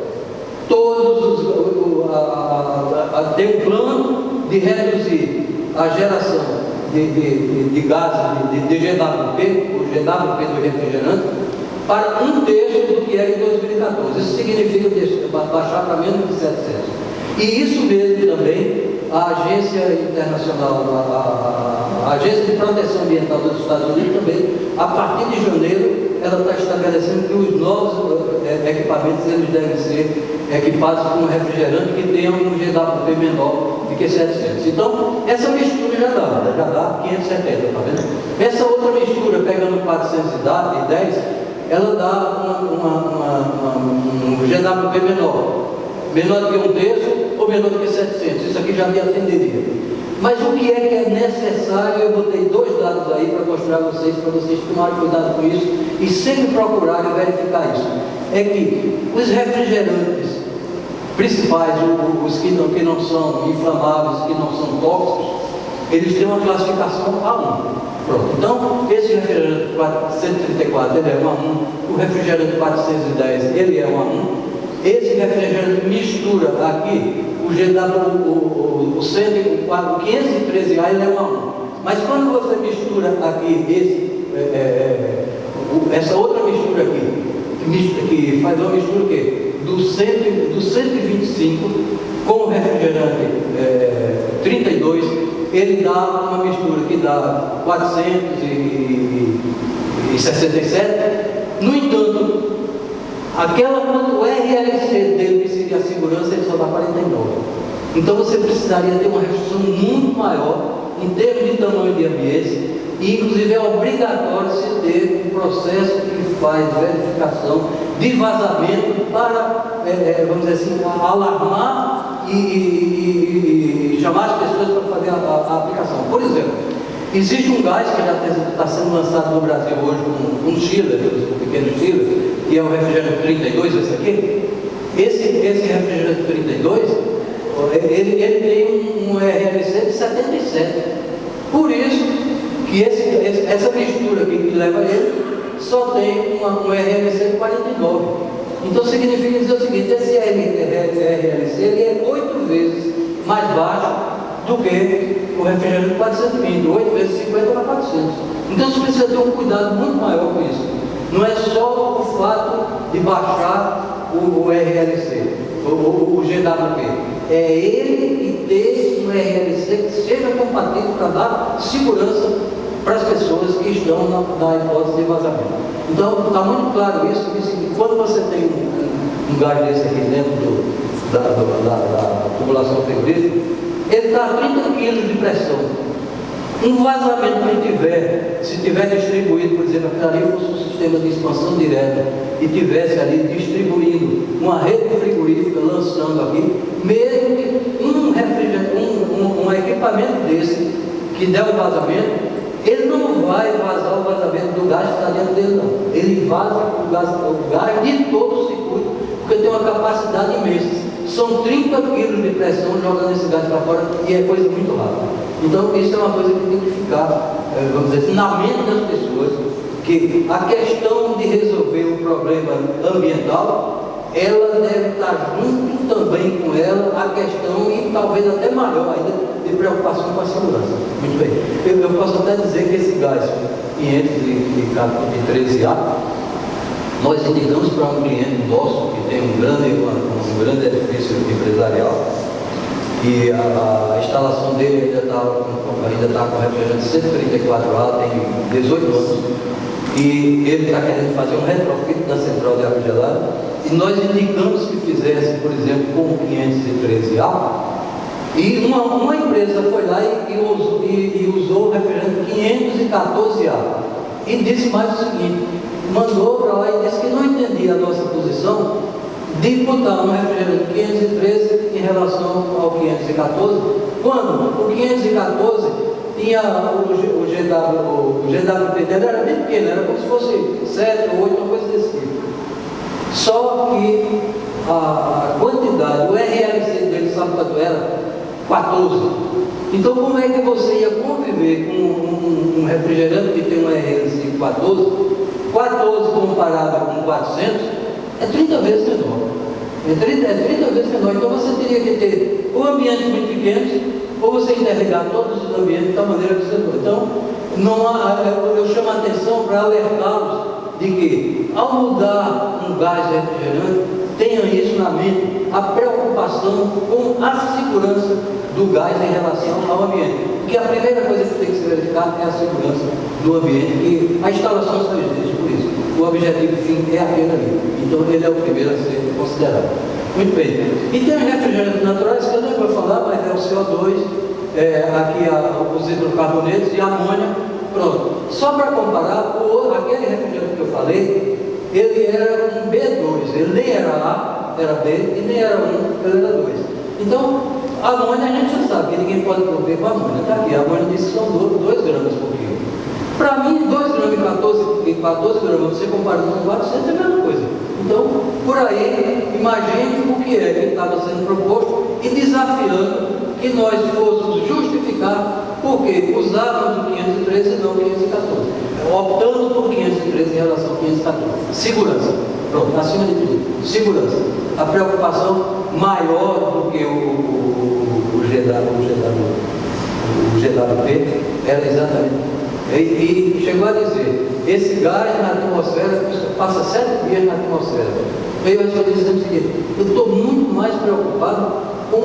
Speaker 1: tem um plano de reduzir a geração de gases de GWP, o GWP do refrigerante, para 1/3 do que era em 2014. Isso significa baixar para menos de 700. E isso mesmo também, a Agência Internacional, a Agência de Proteção Ambiental dos Estados Unidos também, a partir de janeiro, ela está estabelecendo que os novos equipamentos eles devem ser equipados com um refrigerante que tenha um GWP menor do que 700. Então, essa mistura já dá 570, tá vendo? Essa outra mistura, pegando 410, ela dá um GWP menor do que 1/3 ou menor do que 700. Isso aqui já me atenderia. Mas o que é necessário, eu botei 2 dados aí para mostrar a vocês, para vocês tomarem cuidado com isso e sempre procurarem verificar isso. É que os refrigerantes principais, os que não são inflamáveis, que não são tóxicos, eles têm uma classificação A1. Pronto. Então, esse refrigerante 134, ele é um A1, o refrigerante 410, ele é um A1. Esse refrigerante mistura aqui, o 513A, ele é um A1. Mas quando você mistura aqui essa outra mistura aqui, que faz uma mistura o quê? Do 125 com o refrigerante 32, ele dá uma mistura que dá 467. No entanto, o RLC dele, que seria a segurança, ele só dá 49. Então você precisaria ter uma restrição muito maior em termos de tamanho de ambiente, e inclusive é obrigatório se ter um processo que faz verificação de vazamento para, vamos dizer assim, alarmar e chamar as pessoas para fazer a aplicação. Por exemplo, existe um gás que já está sendo lançado no Brasil hoje, um chiller, um pequeno chiller, que é o refrigerante 32, esse aqui. Esse refrigerante 32, ele tem um RLC de 77. Por isso que essa mistura aqui que leva ele só tem um RLC de 49. Então significa dizer o seguinte, esse RLC ele é 8 vezes mais baixo do que o refrigerante 420, 8 vezes 50 para 400. Então você precisa ter um cuidado muito maior com isso. Não é só o fato de baixar o RLC, o GWP. É ele ter um RLC que seja compatível para dar segurança para as pessoas que estão na hipótese de vazamento. Então, está muito claro isso, que quando você tem um gás desse aqui dentro da tubulação frigorífica, ele está a 30 kg de pressão. Um vazamento que se tiver distribuído, por exemplo, aquilo ali fosse um sistema sistema de expansão direta e tivesse ali distribuindo uma rede frigorífica, lançando aqui, mesmo que um equipamento desse que der um vazamento, ele não vai vazar o vazamento do gás que está dentro dele, não. Ele vaza o gás de todo o circuito, porque tem uma capacidade imensa. São 30 quilos de pressão jogando esse gás para fora e é coisa muito rápida. Então, isso é uma coisa que tem que ficar, vamos dizer assim, na mente das pessoas, que a questão de resolver o problema ambiental, ela deve estar junto também com ela a questão, e talvez até maior ainda, de preocupação com a segurança. Muito bem. Eu posso até dizer que esse gás 513A, nós indicamos para um cliente nosso que tem um grande edifício empresarial, e a instalação dele ainda está com refrigerante 134A, tem 18 anos, e ele está querendo fazer um retrofit da central de água gelada, e nós indicamos que fizesse, por exemplo, com o 513A, e uma empresa foi lá e usou o refrigerante 514A, e disse mais o seguinte, mandou para lá e disse que não entendia a nossa posição de botar um refrigerante 513 em relação ao 514, quando o 514 tinha o GWP dele era bem pequeno, era como se fosse 7 ou 8, uma coisa desse tipo. Só que a quantidade, o RLC dele, sabe quanto era? 14. Então, como é que você ia conviver com um refrigerante que tem um RLC de 14? 14 comparado com 400 é 30 vezes menor. É 30 vezes menor. Então, você teria que ter ou ambientes muito pequenos, ou você interligar todos os ambientes de tal maneira que você não. Então, eu chamo a atenção para alertá-los de que, ao mudar um gás refrigerante, tenham isso na mente, a preocupação com a segurança do gás em relação ao ambiente. Porque a primeira coisa que tem que se verificar é a segurança do ambiente, e a instalação só existe por isso. O objetivo fim é aquele ali. Então ele é o primeiro a ser considerado. Muito bem. E tem os refrigerantes naturais, que eu não vou falar, mas é o CO2, aqui os hidrocarbonetos e a amônia. Pronto. Só para comparar, aquele refrigerante que eu falei, ele era um B2, ele nem era A, era B, e nem era 1, ele era 2. Então, a amônia a gente já sabe que ninguém pode conviver com a amônia. Está aqui, a amônia diz que são 2 gramas por quilo. Para mim, 2 gramas e 14 gramas, você comparando com 400, é a mesma coisa. Então, por aí, imagine o que é que estava sendo proposto e desafiando que nós fôssemos justificar porque usávamos o 513 e não o 514. Optamos por 513 em relação ao 514. Segurança. Pronto, acima de tudo. Segurança. A preocupação maior do que o GWP era exatamente. E chegou a dizer, esse gás na atmosfera passa 7 dias na atmosfera. Eu estou dizendo o seguinte, eu estou muito mais preocupado com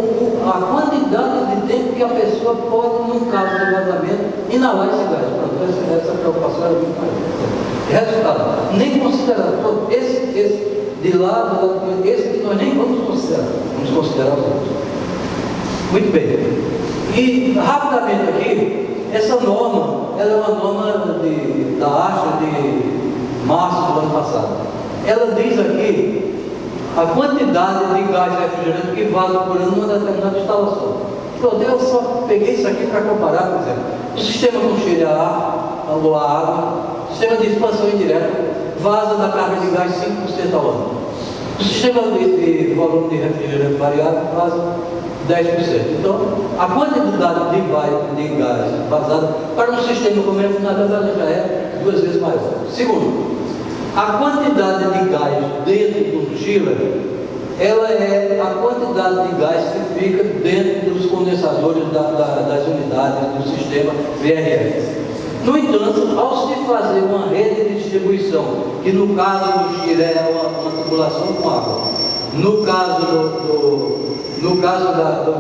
Speaker 1: a quantidade de tempo que a pessoa pode, num caso de vazamento, inalar esse gás. Pronto, essa preocupação era muito maior. Resultado, nem considerado. Pronto, esse de lado, esse que nós nem vamos considerar os outros. Muito bem. E, rapidamente aqui, essa norma, ela é uma norma da ASHA de março do ano passado. Ela diz aqui a quantidade de gás refrigerante que vaza por ano numa determinada instalação. Pronto, eu só peguei isso aqui para comparar, por exemplo, o sistema com cheiro a ar, ou a água, o sistema de expansão indireta, vaza da carga de gás 5% ao ano. O sistema de volume de refrigerante variável vaza 10%. Então, a quantidade de gás vazada para um sistema como é fundamental já é 2 vezes maior. Segundo, a quantidade de gás dentro do chiller, ela é a quantidade de gás que fica dentro dos condensadores das unidades do sistema VRF. No entanto, ao se fazer uma rede de distribuição, que no caso do chiller é uma tubulação com água, no caso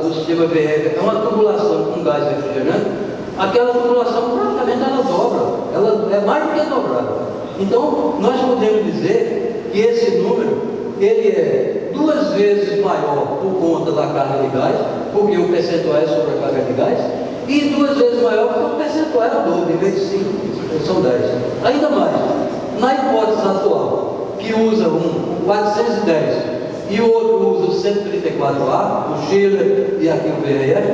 Speaker 1: do sistema VRF é uma tubulação com gás refrigerante, aquela tubulação praticamente ela dobra, ela é mais do que dobrada. Então, nós podemos dizer que esse número, ele é 2 vezes maior por conta da carga de gás, porque o percentual é sobre a carga de gás, e 2 vezes maior porque o percentual é 12, em vez de 5, são 10. Ainda mais, na hipótese lotes atual, que usa um 410 e o outro usa o 134A, o Schiller e aqui o VRF,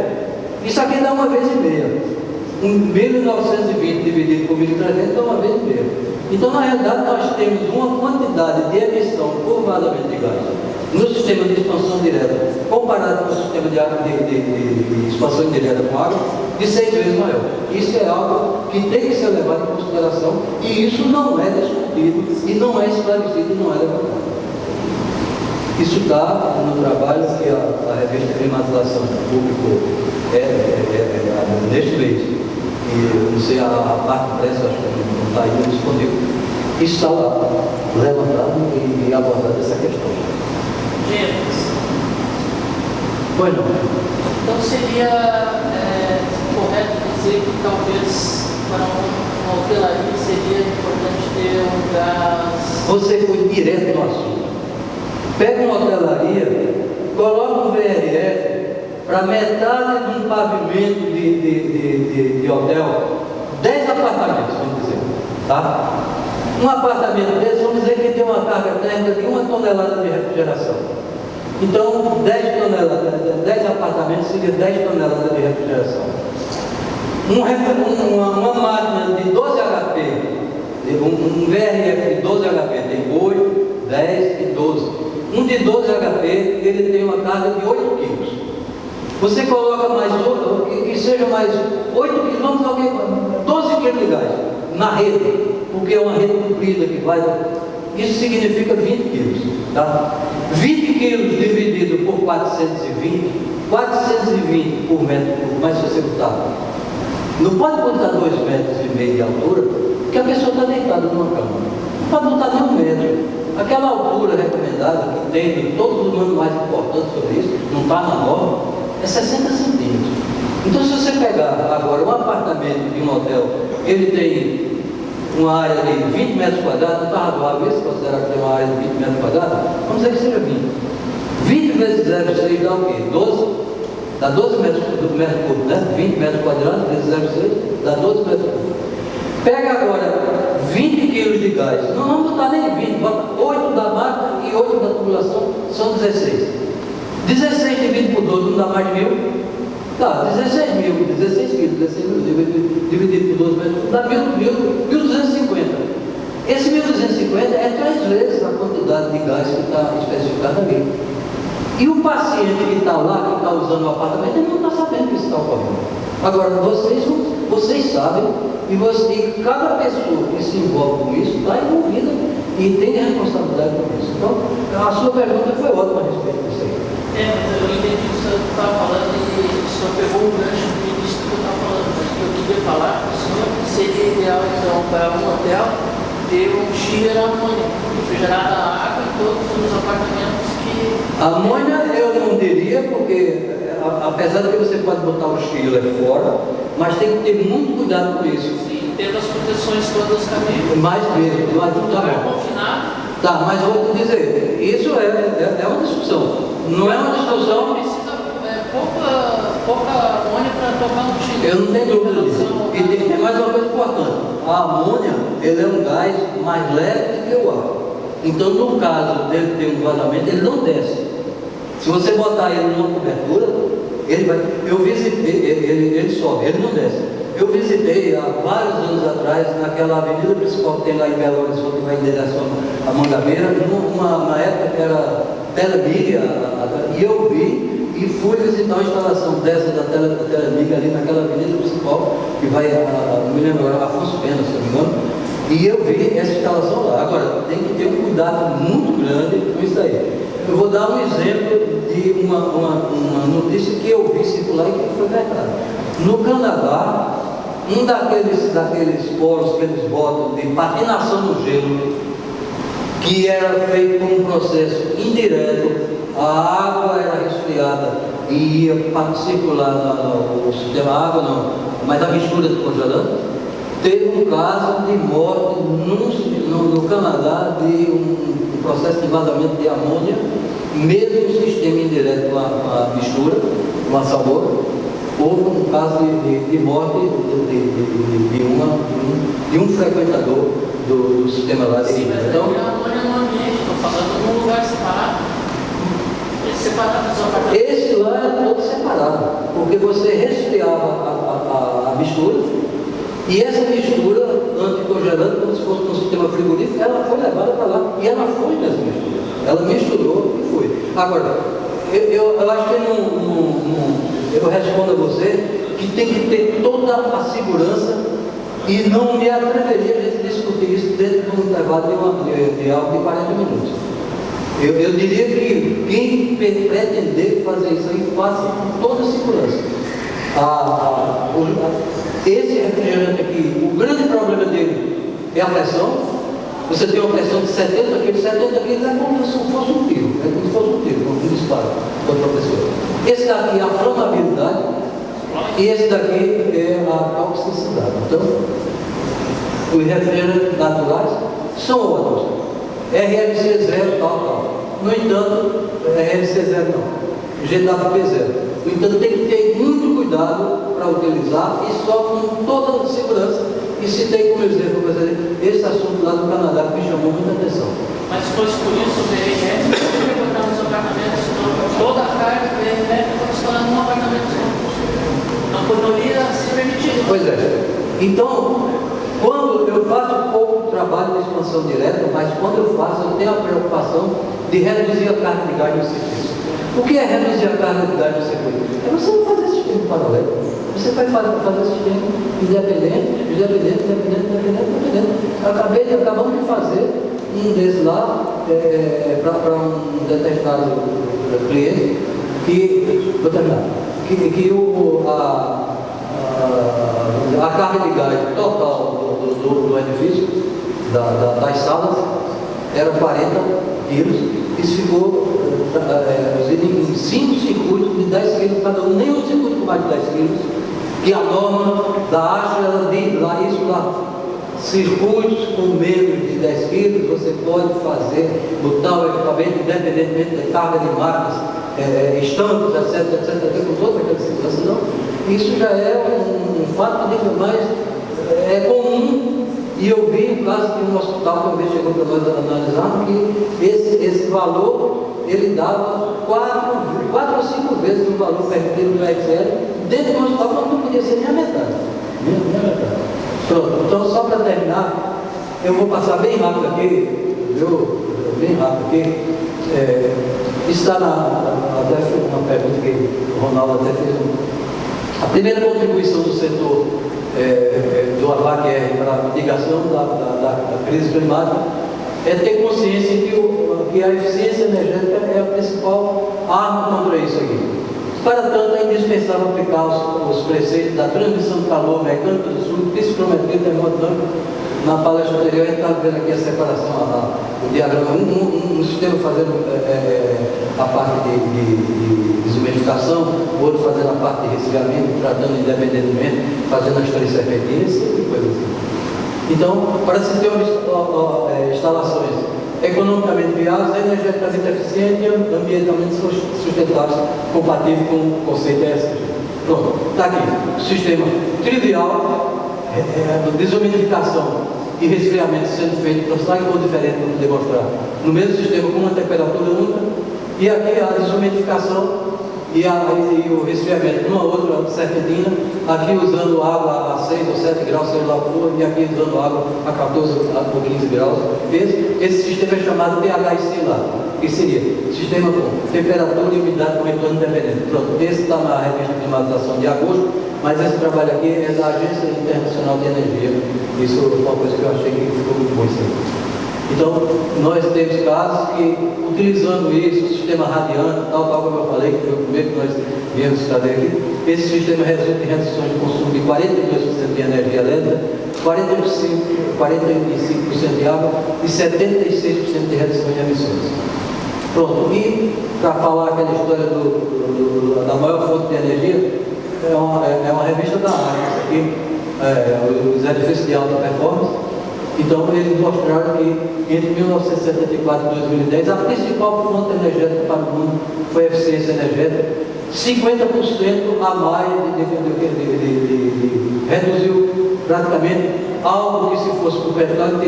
Speaker 1: isso aqui dá uma vez e meia. 1.920 dividido por 1.300 dá uma vez e meia. Então, na realidade, nós temos uma quantidade de emissão por vazamento de gás no sistema de expansão direta, comparado com o sistema de expansão indireta com água, de 6 vezes maior. Isso é algo que tem que ser levado em consideração e isso não é discutido e não é esclarecido e não é levantado. Isso está no trabalho que a revista Climatização publicou neste mês. E não sei, a parte pressa, acho que não está ainda disponível. Isso está lá, levantado e abordado essa questão.
Speaker 3: James.
Speaker 1: Pois não.
Speaker 3: Então seria correto dizer que talvez para uma hotelaria seria importante ter um gás.
Speaker 1: Você foi direto no assunto. Pega uma hotelaria, coloca um VRF para metade de um pavimento de hotel, 10 apartamentos, vamos dizer, tá? Um apartamento desse, vamos dizer que tem uma carga térmica de 1 tonelada de refrigeração. Então, 10 apartamentos seria 10 toneladas de refrigeração. Uma máquina de 12 HP, um VRF de 12 HP tem 8, 10 e 12. Um de 12 HP, ele tem uma carga de 8 quilos. Você coloca mais outro, que seja mais 8 quilos, vamos colocar 12 quilos de gás na rede, porque é uma rede comprida que vai. Isso significa 20 quilos. Tá? 20 quilos dividido por 420, 420 por metro cúbico, mas se você botar, não pode botar 2,5 metros de altura, porque a pessoa está deitada numa cama. Não pode botar nem 1 metro. Aquela altura recomendada que tem de todos os manuais importantes sobre isso, não está na norma, é 60 centímetros. Então, se você pegar agora um apartamento de um hotel, ele tem uma área de 20 metros quadrados, não está razoável se considerar que tem uma área de 20 metros quadrados, vamos dizer que seja 20. 20 vezes 0,6 dá o quê? 12? Dá 12 metros cúbicos, né? 20 metros quadrados vezes 0,6 dá 12 metros cúbicos. Pega agora 20 quilos de gás, não vamos botar nem 20, bota 8 da máquina e 8 da tubulação, são 16. 16 dividido por 12 não dá mais de 1.000? Dá, 16 quilos, dividido por 12 metros, dá 1.250. Esse 1.250 é 3 vezes a quantidade de gás que está especificada ali. E o paciente que está lá, que está usando o apartamento, ele não está sabendo que isso está ocorrendo. Agora, vocês sabem, e cada pessoa que se envolve com isso está envolvida e tem responsabilidade com isso. Então, a sua pergunta foi ótima a respeito disso aí.
Speaker 3: Mas eu entendi o que o senhor estava falando e o senhor pegou um gancho do início do que eu estava falando. Mas o que eu queria falar com o senhor que seria ideal, então, para um hotel ter um chiller amônia, refrigerado a água em todos os apartamentos que...
Speaker 1: Amônia eu não diria, porque apesar de que você pode botar o chiller fora, mas tem que ter muito cuidado com isso.
Speaker 3: Sim, tendo as proteções todas cabíveis.
Speaker 1: Mais mesmo, mas tá bom.
Speaker 3: Confinado.
Speaker 1: Tá, mas eu vou te dizer, isso é uma discussão. Não é uma discussão.
Speaker 3: Precisa pouca amônia para tocar no chiller.
Speaker 1: Eu não tenho dúvida disso. E tem mais uma coisa importante. A amônia, ele é um gás mais leve do que o ar. Então, no caso dele ter um vazamento, ele não desce. Se você botar ele numa cobertura, ele vai. Eu visitei, ele sobe, ele não desce. Eu visitei há vários anos atrás, naquela avenida principal que tem lá em Belo Horizonte, que vai em direção à Mangabeira, na época que era Telemig, e eu vi e fui visitar uma instalação dessa da Telemig ali naquela avenida principal, que vai, não me lembro agora, Afonso Pena, se não me engano, e eu vi essa instalação lá. Agora, tem que ter um cuidado muito grande com isso aí. Eu vou dar um exemplo de uma notícia que eu vi circular e que foi verdade. No Canadá, um daqueles poros que eles botam de patinação no gelo, que era feito por um processo indireto, a água era resfriada e ia circular no sistema, a água não, mas a mistura de congelante, teve um caso de morte no Canadá de um processo de vazamento de amônia, mesmo no sistema indireto com a mistura, com a sabor. Houve um caso de morte de um frequentador do sistema lá de
Speaker 3: Sim, mas
Speaker 1: então,
Speaker 3: aí a amônia no ambiente, estou falando num lugar separado. Separado dos apartamentos.
Speaker 1: esse lá é todo separado, porque você resfriava a mistura, e essa mistura anticongelante, como se fosse um sistema frigorífico, ela foi levada para lá, e ela foi nessa mistura. Ela misturou e foi. Agora, eu acho que eu respondo a você que tem que ter toda a segurança e não me atreveria a gente discutir isso dentro de um intervalo de algo de 40 minutos. Eu diria que quem pretender fazer isso aí, faça com toda a segurança. Esse refrigerante aqui, o grande problema dele é a pressão. Você tem uma pressão de 70 quilos é como se fosse um tiro, como um disparo contra a pessoa. Esse daqui é a flamabilidade e esse daqui é a toxicidade. Então, os refrigerantes naturais são ótimos. RLC 0, tal. No entanto, RLC 0 não, GWP 0. No entanto, tem que ter muito cuidado para utilizar e só com toda a segurança. E citei como exemplo, esse assunto lá do Canadá que me chamou muita atenção.
Speaker 3: Mas se fosse por isso, o BRF poderia botar nos apartamentos, toda a carga do BRF está instalando num apartamento só. Não poderia ser permitido.
Speaker 1: Pois é. Então, quando eu faço pouco trabalho de expansão direta, mas quando eu faço, eu tenho a preocupação de reduzir a carga de gás no circuito. O que é reduzir a carga de gás no circuito? É você não fazer sistema paralelo. Você vai fazer sistema independente. Acabamos de fazer um desses lá para um determinado cliente a carga de gás total do edifício, das salas, era 40 quilos. Isso ficou em 5 circuitos de 10 quilos cada um, nem um circuito com mais de 10 quilos, que a norma da ASHA, ela diz lá, isso lá, circuitos com menos de 10 quilos, você pode fazer, botar o equipamento, independentemente da carga de marcas, estampos, etc, com toda aquela situação. Isso já é um fato mas é comum. E eu vi um caso de um hospital que uma vez chegou para nós analisar que esse valor ele dava 4 ou 5 vezes o valor permitido no Excel dentro do hospital, mas não podia ser nem a metade. Pronto, então só para terminar, eu vou passar bem rápido aqui, viu? Bem rápido aqui. Isso está até uma pergunta que o Ronaldo até fez. A primeira contribuição do setor do AVAC para a mitigação da crise climática é ter consciência que a eficiência energética é a principal arma contra isso aqui. Para tanto, é indispensável aplicar os preceitos da transmissão de calor mecânica do sul, psicometria termodinâmica. Na palestra anterior, a gente está vendo aqui a separação, o diagrama, um sistema fazendo a parte de desumidificação, o outro fazendo a parte de resfriamento, tratando independentemente, fazendo as três serpentinas e coisas assim. Então, para se ter instalações economicamente viáveis, energeticamente eficientes e ambientalmente sustentáveis, compatíveis com o conceito ESG. Pronto, está aqui. Sistema trivial, desumidificação e resfriamento sendo feito para sair ou diferente para demonstrar no mesmo sistema com uma temperatura única, e aqui a desumidificação e o resfriamento numa outra serpentina, aqui usando água a 6 ou 7 graus, sei lá o que for, e aqui usando água a 14 ou 15 graus. Esse sistema é chamado PHC lá, que seria sistema com temperatura e umidade com retorno independente. Pronto, esse está na revista de climatização de agosto, mas esse trabalho aqui é da Agência Internacional de Energia. Isso foi uma coisa que eu achei que ficou muito bom. Então, nós temos casos que, utilizando isso, o sistema radiante, tal como eu falei, que foi o primeiro que nós viemos trazer aqui, esse sistema resulta em reduções de consumo de 42% de energia elétrica, 45% de água e 76% de redução de emissões. Pronto, e para falar aquela história da maior fonte de energia, é uma revista da área, aqui, os edifícios de alta performance. Então, eles mostraram que entre 1974 e 2010, a principal fonte energética para o mundo foi a eficiência energética, 50% a mais reduziu praticamente algo que, se fosse por petróleo,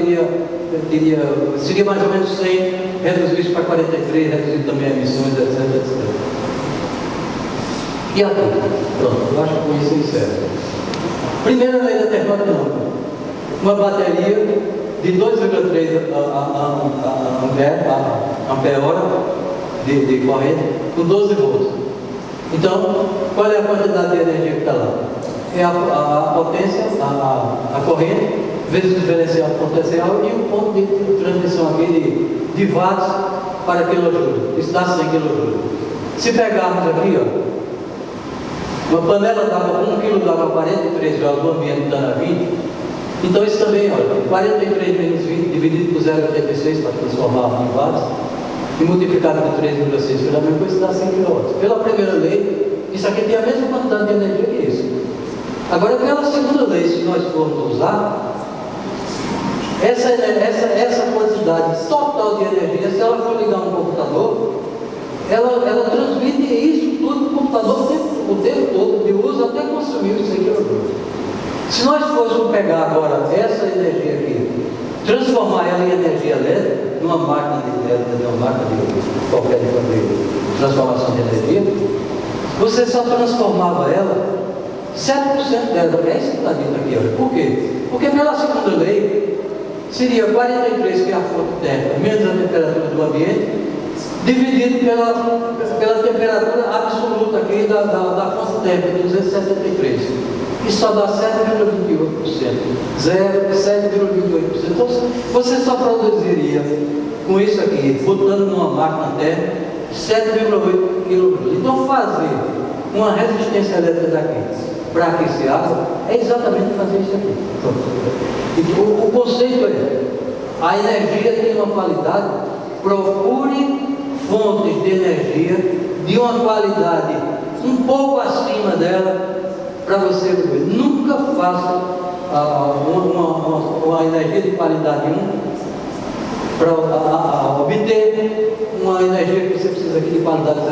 Speaker 1: seria mais ou menos 100, reduzir isso para 43, reduzir também emissões, etc, etc. E aqui, pronto, eu acho que com isso eu encerro. Primeira lei da termodinâmica: uma bateria de 2,3 ampere-hora de corrente com 12 volts. Então, qual é a quantidade de energia que está lá? É a potência, a corrente, vezes o diferencial potencial e o ponto de transmissão aqui de watts para quilojoule. Isso dá 100 kJ. Se pegarmos aqui, ó, uma panela d'água, 1 kg d'água a 43 graus, o ambiente está a 20. Então isso também, olha, 43 menos 20 dividido por 0,86 para transformar em watts e multiplicado por 3,6 pela mesma coisa, dá 100 kW. Pela primeira lei, isso aqui tem a mesma quantidade de energia que isso. Agora, pela segunda lei, se nós formos usar essa quantidade total de energia, se ela for ligar um computador, ela transmite isso tudo para o computador o tempo todo, de uso até consumir os 100 kJ. Se nós fôssemos pegar agora essa energia aqui, transformar ela em energia elétrica, numa máquina de qualquer de transformação de energia, você só transformava ela 7% dela. É isso que está dito aqui, olha. Por quê? Porque pela segunda lei seria 43, que é a fonte térmica, menos a temperatura do ambiente, dividido pela temperatura absoluta aqui da fonte térmica, 273. Isso só dá 7,28%. 7,28%. Então, você só produziria com isso aqui, botando numa máquina térmica, 7,8 kJ. Então, fazer uma resistência elétrica daqui para aquecer água é exatamente fazer isso aqui. Então, o conceito é: a energia tem uma qualidade, procure fontes de energia de uma qualidade um pouco acima dela para você ver. Nunca faça uma energia de qualidade 1 para obter uma energia que você precisa aqui de qualidade 0,07.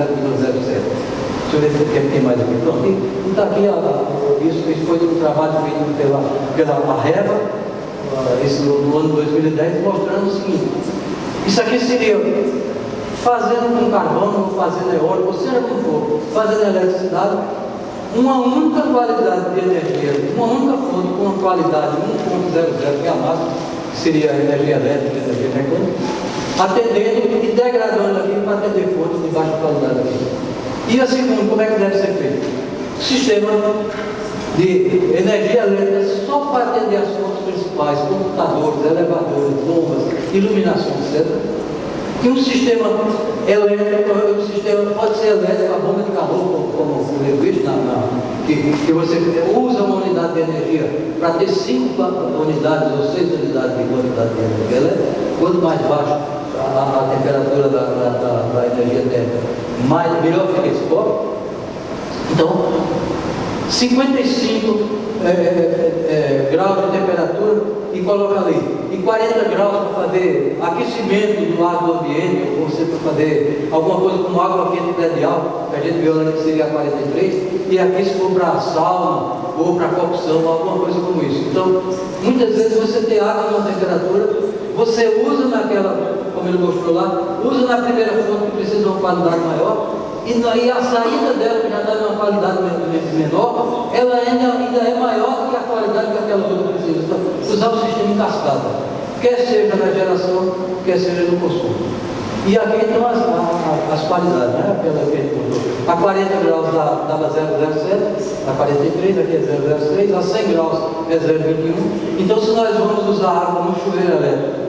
Speaker 1: Deixa eu ver se tem mais aqui. Pronto, e está aqui, isso foi um trabalho feito pela Areva, isso no ano 2010, mostrando o seguinte: isso aqui seria fazendo com carvão, fazendo eólico, ou seja como for, fazendo eletricidade, uma única qualidade de energia, uma única fonte com uma qualidade 1,00, que é a máxima, que seria a energia elétrica, a energia mecânica, atendendo e degradando aqui para atender fontes de baixa qualidade aqui. E a segunda, como é que deve ser feito? Sistema de energia elétrica só para atender as fontes principais, computadores, elevadores, bombas, iluminação, etc. E um sistema elétrico, pode ser elétrico, a bomba de calor, como eu vi, que você usa uma unidade de energia para ter 5 unidades ou 6 unidades de quantidade de energia elétrica. Quanto mais baixa a temperatura da energia térmica, melhor fica esse copo. Então, 55 graus de temperatura e coloca ali, e 40 graus para fazer aquecimento do ar do ambiente, ou você para fazer alguma coisa como água quente predial, que a gente viu lá que seria 43, e aqui se for para sauna ou para cocção, alguma coisa como isso. Então, muitas vezes você tem água numa temperatura, você usa naquela, como ele mostrou lá, usa na primeira fonte que precisa de uma qualidade maior, e a saída dela, que já dá uma qualidade menor, ela ainda é maior do que a qualidade que aquela outra precisa. Então, usar o sistema em cascata, quer seja na geração, quer seja no consumo. E aqui estão as qualidades, né? A 40 graus dava 0,07, a 43 aqui é 0,03, a 100 graus é 0,21. Então, se nós vamos usar água no chuveiro elétrico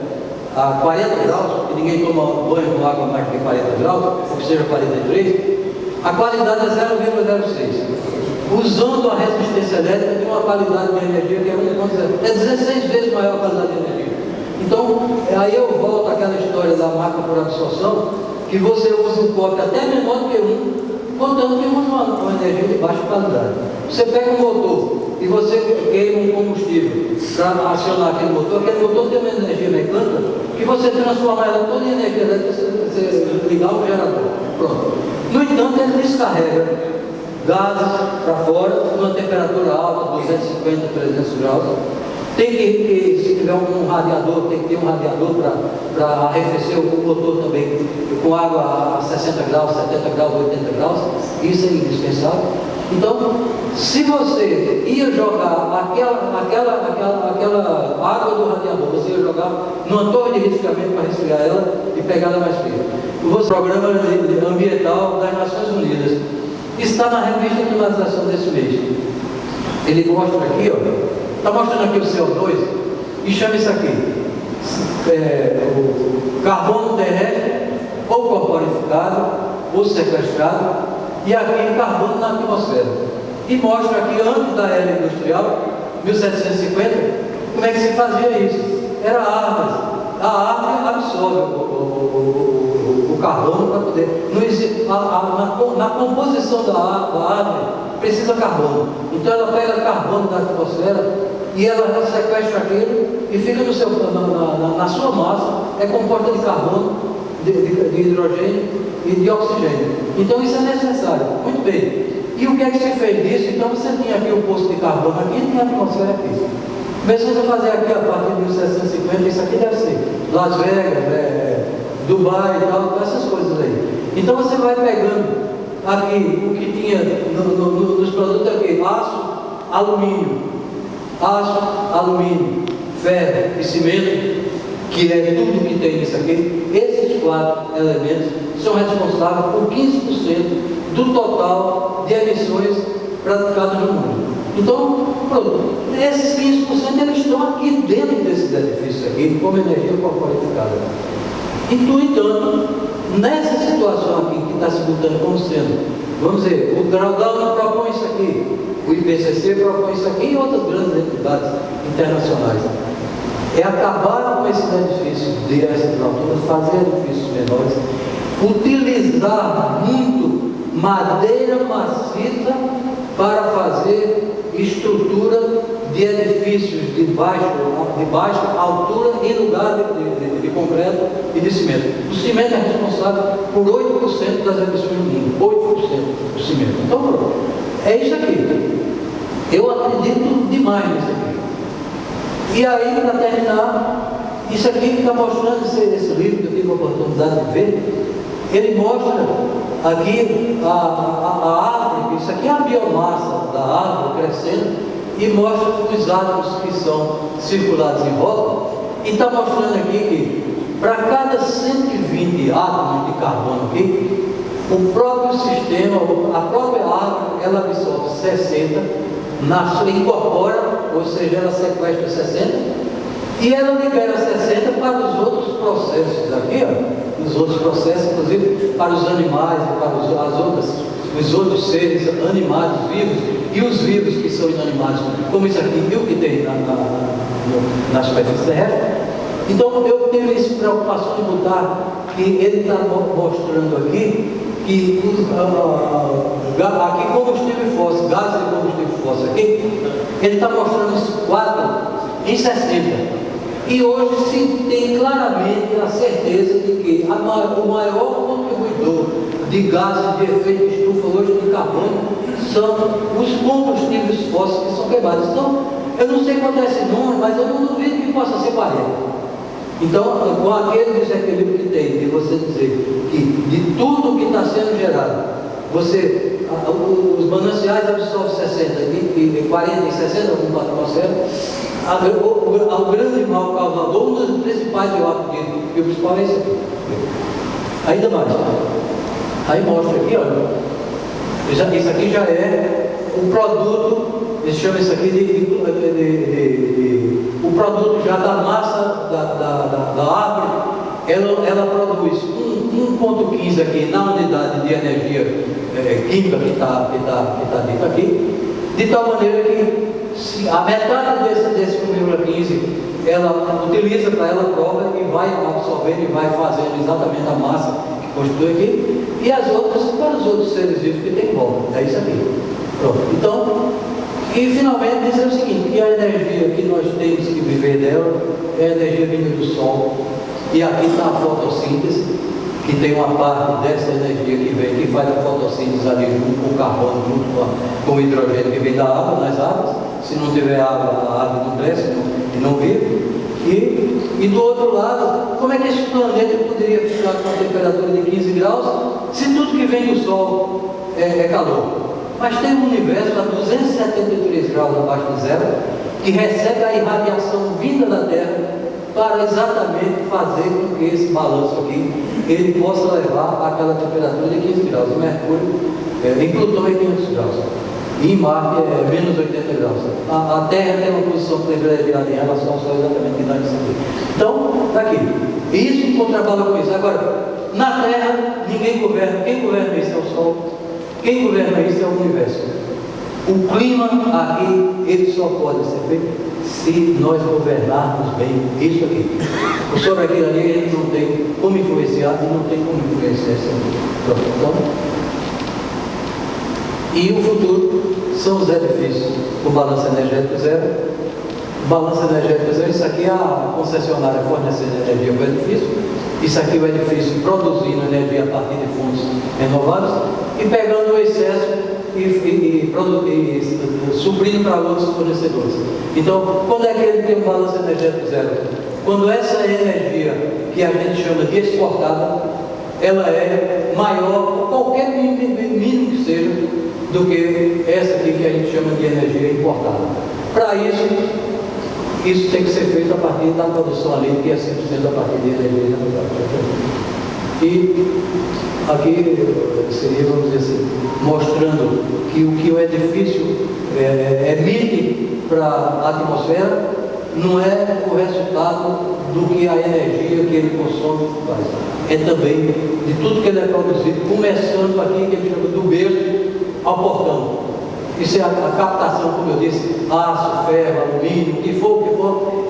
Speaker 1: a 40 graus, e ninguém toma banho com água mais que 40 graus, ou que seja 43, a qualidade é 0,06. Usando a resistência elétrica de uma qualidade de energia que é 1,0. É 16 vezes maior a qualidade de energia. Então, aí eu volto àquela história da máquina por absorção, que você usa um copo até menor do que contando que usa uma energia de baixa qualidade. Você pega um motor e você queima um combustível para acionar aquele motor tem uma energia mecânica que você transforma ela toda em energia elétrica, você ligar o gerador. Pronto. No entanto, ele descarrega gases para fora, numa temperatura alta, 250, 300 graus. Tem que, se tiver um radiador, tem que ter um radiador para arrefecer o motor também, com água a 60 graus, 70 graus, 80 graus. Isso é indispensável. Então, se você ia jogar aquela água do radiador, você ia jogar numa torre de resfriamento para resfriar ela e pegar ela mais fria. O Programa Ambiental das Nações Unidas está na revista de climatização desse mês. Ele mostra aqui, ó. Está mostrando aqui o CO2 e chama isso aqui o carbono terrestre ou corporificado ou sequestrado, e aqui carbono na atmosfera. E mostra aqui, antes da era industrial, 1750, como é que se fazia isso. Era árvores. A árvore absorve o carbono para poder. Não existe, na composição da árvore precisa carbono. Então ela pega carbono da atmosfera e ela sequestra aquilo e fica na sua massa, é composta de carbono, de hidrogênio e de oxigênio. Então isso é necessário. Muito bem. E o que é que se fez disso? Então você tinha aqui o poço de carbono aqui e tinha a atmosfera aqui. Começou a fazer aqui a partir de 1750, isso aqui deve ser Las Vegas, Dubai e tal, essas coisas aí. Então você vai pegando aqui o que tinha nos produtos aqui, aço, alumínio, ferro e cimento, que é tudo que tem nisso aqui. Esses 4 elementos são responsáveis por 15% do total de emissões praticadas no mundo. Então, pronto, esses 15% eles estão aqui dentro desses edifícios aqui, como energia corporificada. No entanto, nessa situação aqui que está se botando como sendo, vamos dizer, o Graudal propõe isso aqui, o IPCC propõe isso aqui e outras grandes entidades internacionais. É acabar com esses edifícios de essas alturas, fazer edifícios menores, utilizar muito madeira maciça para fazer estrutura de edifícios de baixa altura em lugar de concreto e de cimento. O cimento é responsável por 8% das emissões do mundo, 8% do cimento. Então, pronto, é isso aqui. Eu acredito demais nisso aqui. E aí, para terminar, isso aqui que está mostrando, esse livro que eu tive a oportunidade de ver, ele mostra aqui a árvore, isso aqui é a biomassa da árvore crescendo, e mostra os átomos que são circulados em volta, e está mostrando aqui que para cada 120 átomos de carbono aqui, o próprio sistema, a própria árvore, ela absorve 60, incorpora, ou seja, ela sequestra 60, e ela libera 60 para os outros processos aqui, ó, os outros processos, inclusive para os animais e para os outros seres animados vivos, e os vivos que são inanimados, como isso aqui, viu que tem na superfície terrestre. Então eu tive essa preocupação de botar que ele está mostrando aqui que aqui combustível fóssil, gás de combustível fóssil aqui, ele está mostrando os 4 em 60. E hoje se tem claramente a certeza de que o maior contribuidor de gases de efeito de estufa hoje de carbono são os combustíveis fósseis que são queimados. Então, eu não sei quanto é esse número, mas eu não duvido que possa ser 40. Então, com aquele desequilíbrio que tem, de você dizer que de tudo que está sendo gerado, os mananciais absorvem 60, e 40 e 60 no atmosfera, o grande mal causador, um dos principais eu acredito, e o principal é esse aqui. Ainda mais. Aí mostra aqui, olha. Isso aqui já é um produto, eles chamam isso aqui o produto já da massa da árvore, ela produz 1,15 aqui na unidade de energia química que está dito aqui, de tal maneira que a metade desse 1,15 ela utiliza para ela própria e vai absorvendo e vai fazendo exatamente a massa que constitui aqui, e as outras para os outros seres vivos que tem em volta. É isso aqui. Pronto. Então, e finalmente dizer o seguinte, que a energia que nós temos que viver dela é a energia vinda do Sol, e aqui está a fotossíntese, que tem uma parte dessa energia que vem, que faz a fotossíntese ali junto com o carbono, junto com o hidrogênio que vem da água, nas árvores. Se não tiver água, a árvore não cresce e não vive. E do outro lado, como é que esse planeta poderia ficar com uma temperatura de 15 graus se tudo que vem do Sol é calor? Mas tem um universo a 273 graus abaixo de zero, que recebe a irradiação vinda da Terra para exatamente fazer com que esse balanço aqui ele possa levar àquela temperatura de 15 graus. Em Mercúrio, em Plutão é 500 graus. E em Marte é menos 80 graus. A Terra tem uma posição privilegiada em relação ao Sol, exatamente que dá isso aqui. Então, está aqui. Isso contrabala com isso. Agora, na Terra, ninguém governa. Quem governa isso é o Sol. Quem governa isso é o universo. O clima aqui, ele só pode ser feito se nós governarmos bem isso aqui. Sobre aquilo ali, ele não tem como influenciar e não tem como influenciar esse ambiente. Então, e o futuro são os edifícios com balanço energético zero. Balanço energético zero, isso aqui é a concessionária fornecendo energia para o edifício. Isso aqui é o edifício produzindo energia a partir de fontes renováveis e pegando o excesso e suprindo para outros fornecedores. Então, quando é que ele tem um balanço energético zero? Quando essa energia, que a gente chama de exportada, ela é maior, qualquer mínimo que seja, do que essa aqui que a gente chama de energia importada. Para isso tem que ser feito a partir da produção ali, que é 100% a partir de energia renovável. E aqui seria, vamos dizer assim, mostrando que o que o edifício emite para a atmosfera não é o resultado do que a energia que ele consome faz. É também de tudo que ele é produzido, começando aqui, que ele chama do berço ao portão. Isso é a captação, como eu disse, aço, ferro, alumínio, o que for,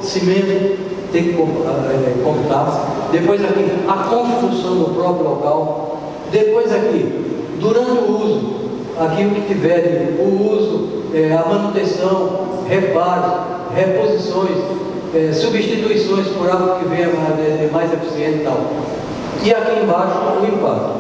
Speaker 1: cimento, tem que computar. Depois aqui, a construção do próprio local. Depois aqui, durante o uso, aqui o que tiver, o uso, a manutenção, reparos, reposições, substituições por algo que venha mais eficiente e tal. E aqui embaixo, o impacto.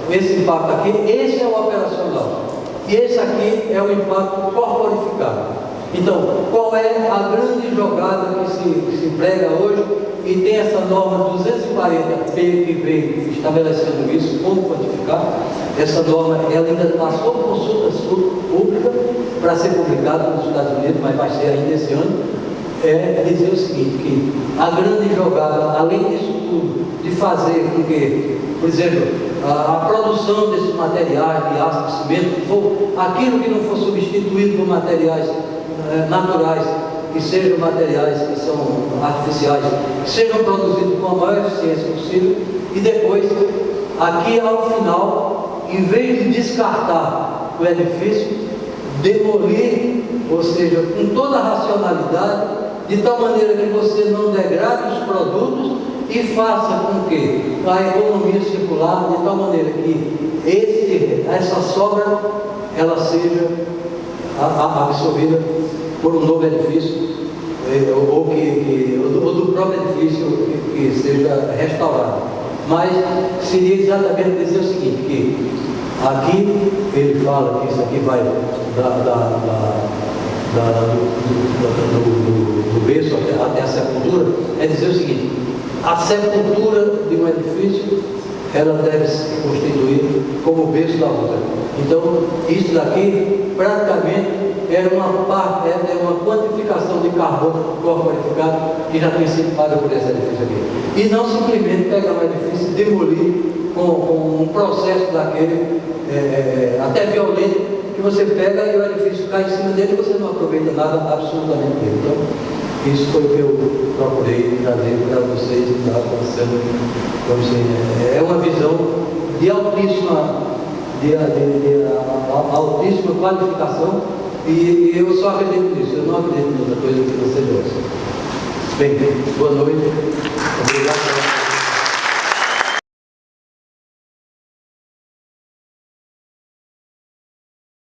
Speaker 1: Esse impacto aqui, esse é o operacional. E esse aqui é o impacto corporificado. Então, qual é a grande jogada que se emprega hoje e tem essa norma 240P que vem estabelecendo isso, como quantificar? Essa norma, ela ainda passou por consulta pública para ser publicada nos Estados Unidos, mas vai ser ainda esse ano. Dizer o seguinte, que a grande jogada, além disso tudo, de fazer com que, por exemplo, a produção desses materiais, de aço, de cimento, aquilo que não for substituído por materiais naturais, que sejam materiais que são artificiais, que sejam produzidos com a maior eficiência possível, e depois, aqui ao final, em vez de descartar o edifício, demolir, ou seja, com toda a racionalidade, de tal maneira que você não degrade os produtos e faça com que a economia circular, de tal maneira que essa sobra ela seja absorvida por um novo edifício, ou do próprio edifício que seja restaurado. Mas seria exatamente dizer o seguinte, que aqui ele fala que isso aqui vai do berço até a sepultura, é dizer o seguinte: a sepultura de um edifício, ela deve se constituir como o berço da outra. Então, isso daqui praticamente é uma quantificação de carbono corporificado que já tem sido paga por esse edifício aqui. E não simplesmente pegar um edifício e demolir com um processo daquele até violento, que você pega e o edifício cai em cima dele e você não aproveita nada absolutamente dele. Então, isso foi o que eu procurei trazer para vocês e está acontecendo. É uma visão de altíssima qualificação, e eu só acredito nisso, eu não acredito em outra coisa que você gosta. Bem, boa noite, obrigado.